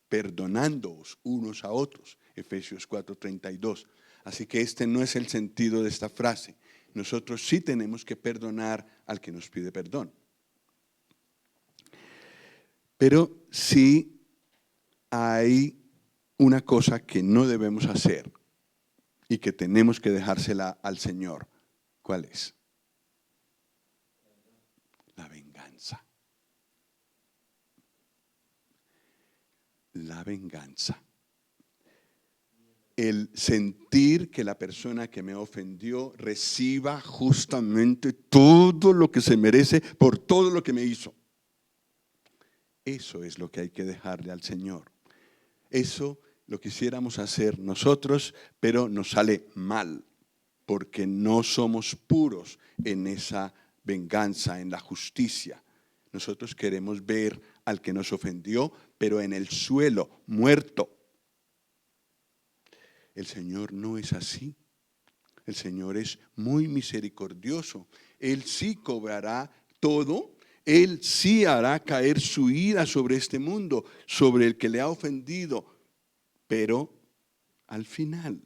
perdonándoos unos a otros, Efesios 4:32. Así que este no es el sentido de esta frase. Nosotros sí tenemos que perdonar al que nos pide perdón. Pero sí hay una cosa que no debemos hacer y que tenemos que dejársela al Señor. ¿Cuál es? La venganza. La venganza. El sentir que la persona que me ofendió reciba justamente todo lo que se merece por todo lo que me hizo. Eso es lo que hay que dejarle al Señor. Eso lo quisiéramos hacer nosotros, pero nos sale mal, porque no somos puros en esa venganza, en la justicia. Nosotros queremos ver al que nos ofendió, pero en el suelo, muerto. El Señor no es así. El Señor es muy misericordioso. Él sí cobrará todo. Él sí hará caer su ira sobre este mundo, sobre el que le ha ofendido. Pero al final,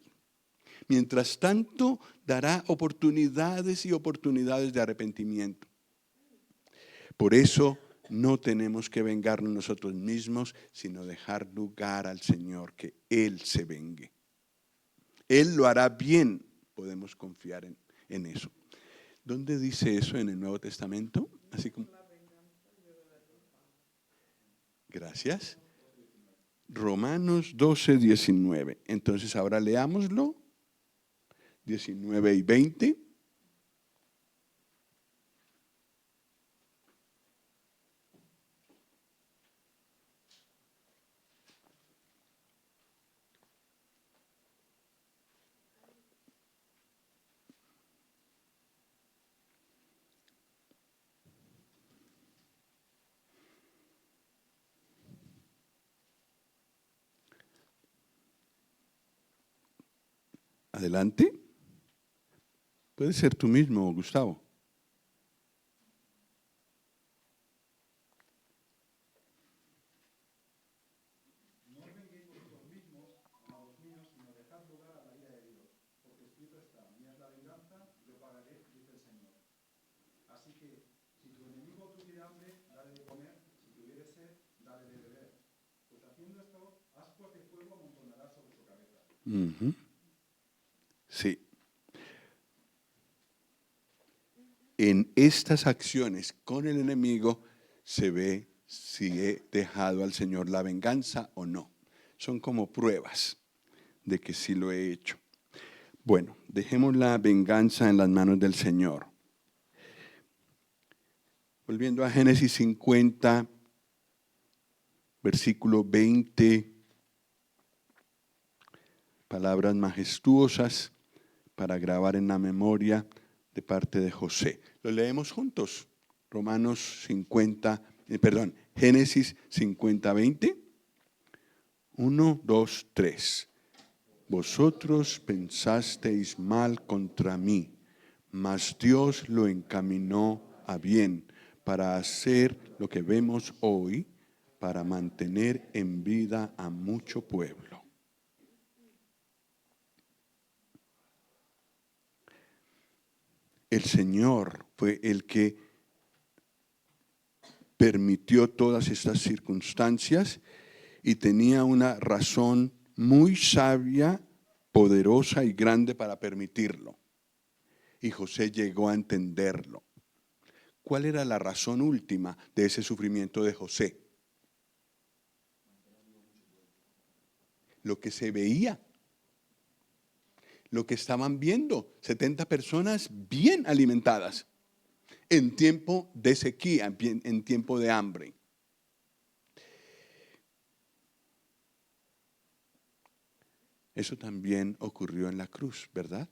mientras tanto, dará oportunidades y oportunidades de arrepentimiento. Por eso no tenemos que vengarnos nosotros mismos, sino dejar lugar al Señor, que Él se vengue. Él lo hará bien, podemos confiar en eso. ¿Dónde dice eso en el Nuevo Testamento? Así como. Gracias. Romanos 12:19. Entonces ahora leámoslo. 19 y 20. Adelante. Puede ser tú mismo, Gustavo. No os venguéis vosotros mismos, amados míos, sino dejad lugar a la ira de Dios, porque escrito está, mía es la venganza, yo pagaré, dice el Señor. Así que, si tu enemigo tuviera hambre, dale de comer, si tuviere sed, dale de beber. Pues haciendo esto, ascuas de fuego amontonarás sobre su cabeza. Sí. En estas acciones con el enemigo se ve si he dejado al Señor la venganza o no. Son como pruebas de que sí lo he hecho. Bueno, dejemos la venganza en las manos del Señor. Volviendo a Génesis 50, versículo 20, palabras majestuosas para grabar en la memoria de parte de José. Lo leemos juntos. Génesis 50, 20. 1, 2, 3. Vosotros pensasteis mal contra mí, mas Dios lo encaminó a bien para hacer lo que vemos hoy, para mantener en vida a mucho pueblo. El Señor fue el que permitió todas estas circunstancias y tenía una razón muy sabia poderosa y grande para permitirlo. Y José llegó a entenderlo. ¿Cuál era la razón última de ese sufrimiento de José? Lo que se veía, lo que estaban viendo, 70 personas bien alimentadas en tiempo de sequía, en tiempo de hambre. Eso también ocurrió en la cruz, ¿verdad?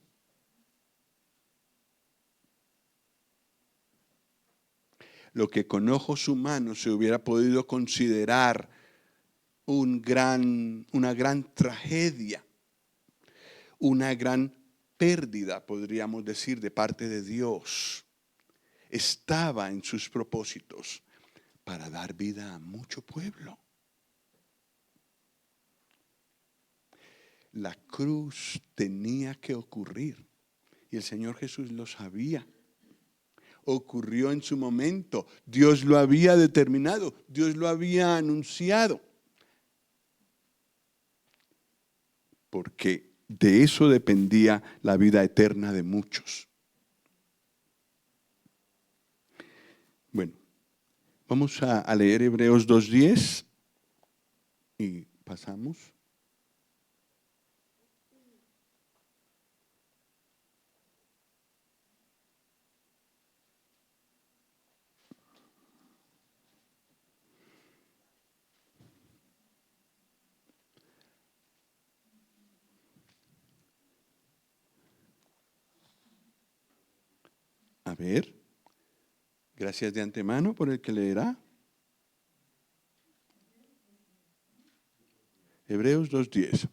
Lo que con ojos humanos se hubiera podido considerar una gran tragedia, una gran pérdida, podríamos decir, de parte de Dios, estaba en sus propósitos para dar vida a mucho pueblo. La cruz tenía que ocurrir y el Señor Jesús lo sabía. Ocurrió en su momento. Dios lo había determinado. Dios lo había anunciado. Porque de eso dependía la vida eterna de muchos. Bueno, vamos a leer Hebreos 2:10 y pasamos. A ver, gracias de antemano por el que leerá. Hebreos 2:10.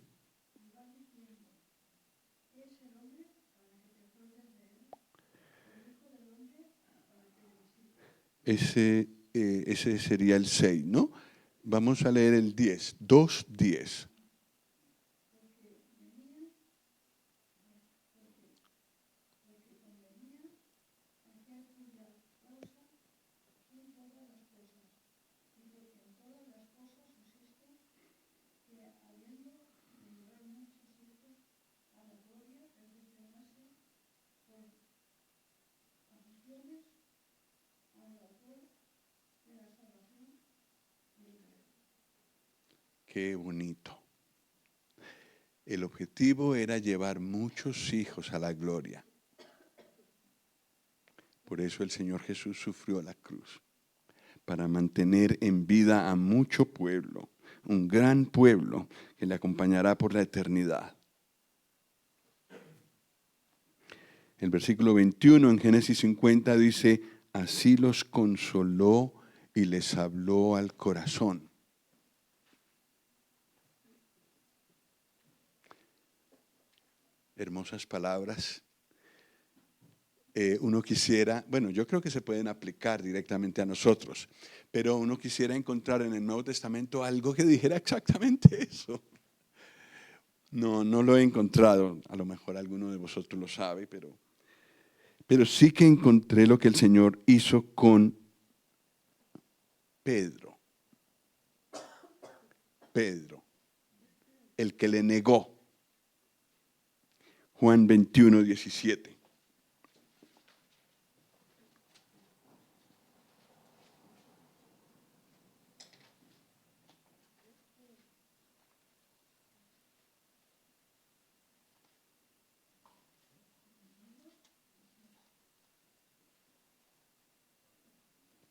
Ese sería el 6, ¿no? Vamos a leer el 10, 2:10. Qué bonito. El objetivo era llevar muchos hijos a la gloria. Por eso el Señor Jesús sufrió la cruz, para mantener en vida a mucho pueblo, un gran pueblo que le acompañará por la eternidad. El versículo 21 en Génesis 50 dice, así los consoló y les habló al corazón. Hermosas palabras. Uno quisiera, bueno, yo creo que se pueden aplicar directamente a nosotros, pero uno quisiera encontrar en el Nuevo Testamento algo que dijera exactamente eso. No lo he encontrado, a lo mejor alguno de vosotros lo sabe, pero sí que encontré lo que el Señor hizo con Pedro, el que le negó. Juan 21:17.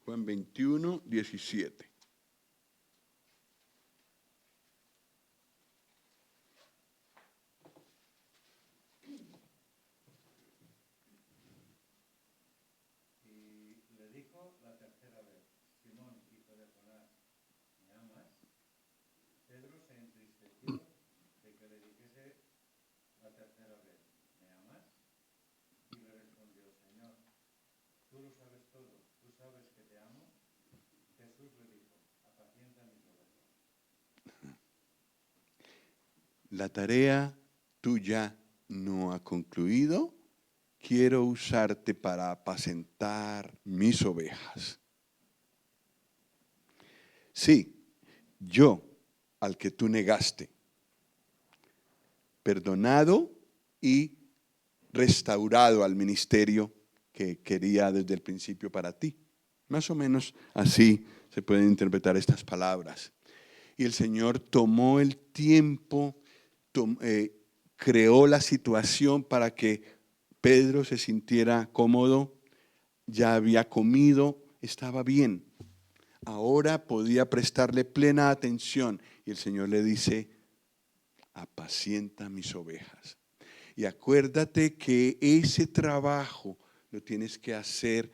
Juan 21:17. Y le dijo la tercera vez, Simón, hijo de Jonás, ¿me amas? Pedro se entristeció de que le dijese la tercera vez, ¿me amas? Y le respondió, Señor, tú lo sabes todo, tú sabes que te amo. Jesús le dijo, apacienta mis ovejas. La tarea tuya no ha concluido. Quiero usarte para apacentar mis ovejas. Sí, yo, al que tú negaste, perdonado y restaurado al ministerio que quería desde el principio para ti. Más o menos así se pueden interpretar estas palabras. Y el Señor tomó el tiempo, creó la situación para que Pedro se sintiera cómodo, ya había comido, estaba bien. Ahora podía prestarle plena atención y el Señor le dice: apacienta mis ovejas. Y acuérdate que ese trabajo lo tienes que hacer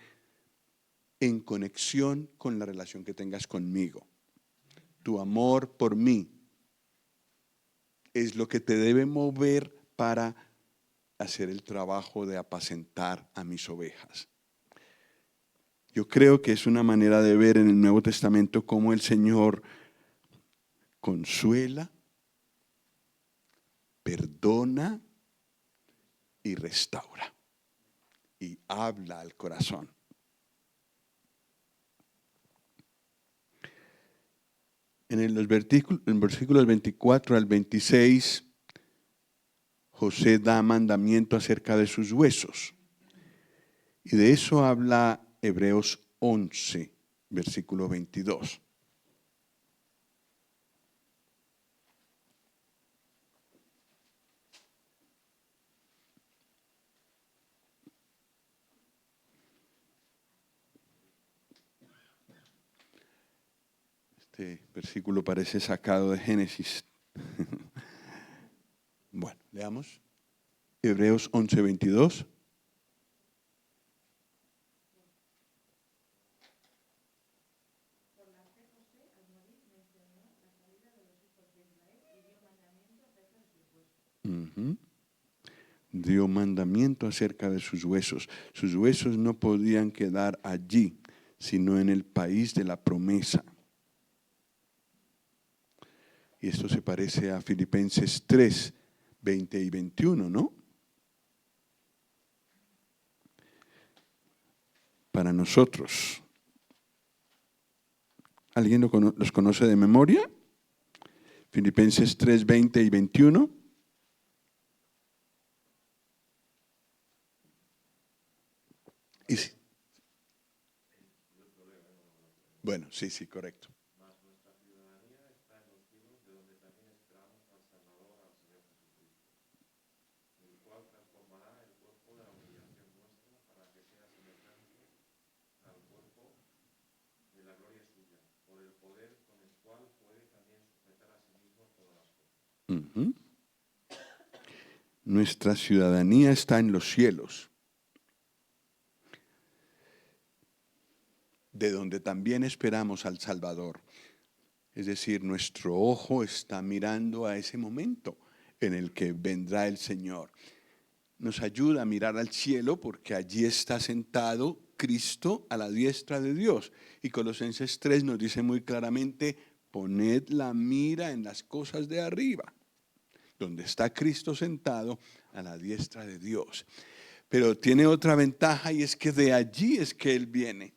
en conexión con la relación que tengas conmigo. Tu amor por mí es lo que te debe mover para hacer el trabajo de apacentar a mis ovejas. Yo creo que es una manera de ver en el Nuevo Testamento cómo el Señor consuela, perdona y restaura y habla al corazón. En los versículos 24 al 26, José da mandamiento acerca de sus huesos. Y de eso habla Hebreos 11, versículo 22. Este versículo parece sacado de Génesis. Bueno, leamos. Hebreos 11, 22. Por la fe José, al morir, mencionó la salida de los hijos de Israel y dio mandamiento acerca de sus huesos. Dio mandamiento acerca de sus huesos. Sus huesos no podían quedar allí, sino en el país de la promesa. Y esto se parece a Filipenses 3, 20 y 21, ¿no? Para nosotros. ¿Alguien los conoce de memoria? Filipenses 3, 20 y 21. Y sí. Bueno, sí, correcto. Mas nuestra ciudadanía está en los cielos, de donde también esperamos al Salvador, al Señor Jesucristo, el cual transformará el cuerpo de la humillación nuestra para que sea semejante al cuerpo de la gloria suya, por el poder con el cual puede también sujetar a sí mismo todas las cosas. Nuestra ciudadanía está en los cielos, de donde también esperamos al Salvador. Es decir, nuestro ojo está mirando a ese momento en el que vendrá el Señor. Nos ayuda a mirar al cielo porque allí está sentado Cristo a la diestra de Dios. Y Colosenses 3 nos dice muy claramente: poned la mira en las cosas de arriba, donde está Cristo sentado a la diestra de Dios. Pero tiene otra ventaja, y es que de allí es que Él viene.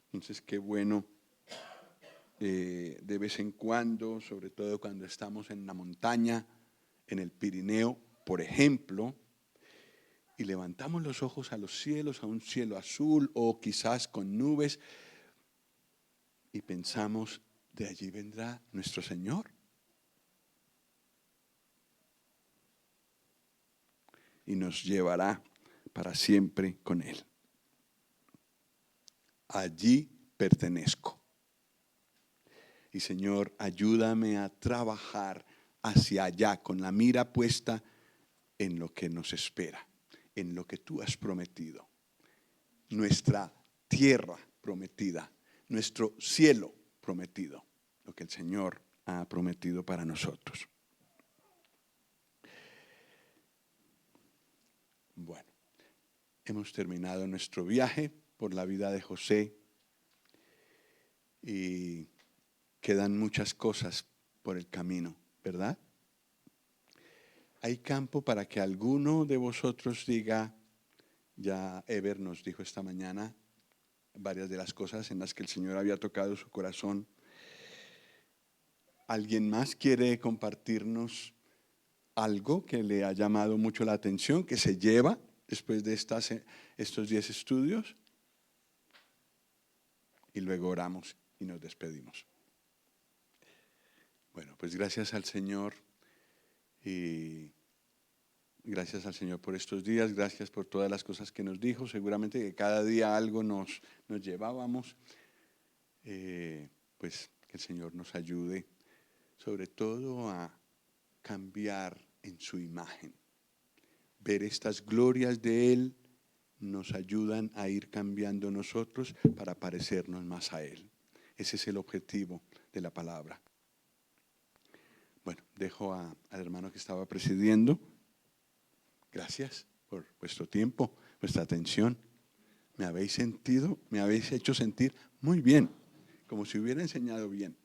Entonces, qué bueno de vez en cuando, sobre todo cuando estamos en la montaña, en el Pirineo, por ejemplo, y levantamos los ojos a los cielos, a un cielo azul o quizás con nubes, y pensamos: de allí vendrá nuestro Señor. Y nos llevará para siempre con Él. Allí pertenezco. Y Señor, ayúdame a trabajar hacia allá con la mira puesta en lo que nos espera, en lo que tú has prometido. Nuestra tierra prometida, nuestro cielo prometido, lo que el Señor ha prometido para nosotros. Bueno, hemos terminado nuestro viaje por la vida de José y quedan muchas cosas por el camino, ¿verdad? Hay campo para que alguno de vosotros diga: ya Ever nos dijo esta mañana varias de las cosas en las que el Señor había tocado su corazón. ¿Alguien más quiere compartirnos algo que le ha llamado mucho la atención, que se lleva después de estos 10 estudios? Y luego oramos y nos despedimos. Bueno, pues gracias al Señor y gracias al Señor por estos días, gracias por todas las cosas que nos dijo. Seguramente que cada día algo nos llevábamos. Pues que el Señor nos ayude sobre todo a cambiar en su imagen. Ver estas glorias de Él nos ayudan a ir cambiando nosotros para parecernos más a Él. Ese es el objetivo de la palabra. Bueno, dejo al hermano que estaba presidiendo. Gracias por vuestro tiempo, vuestra atención. Me habéis hecho sentir muy bien, como si hubiera enseñado bien.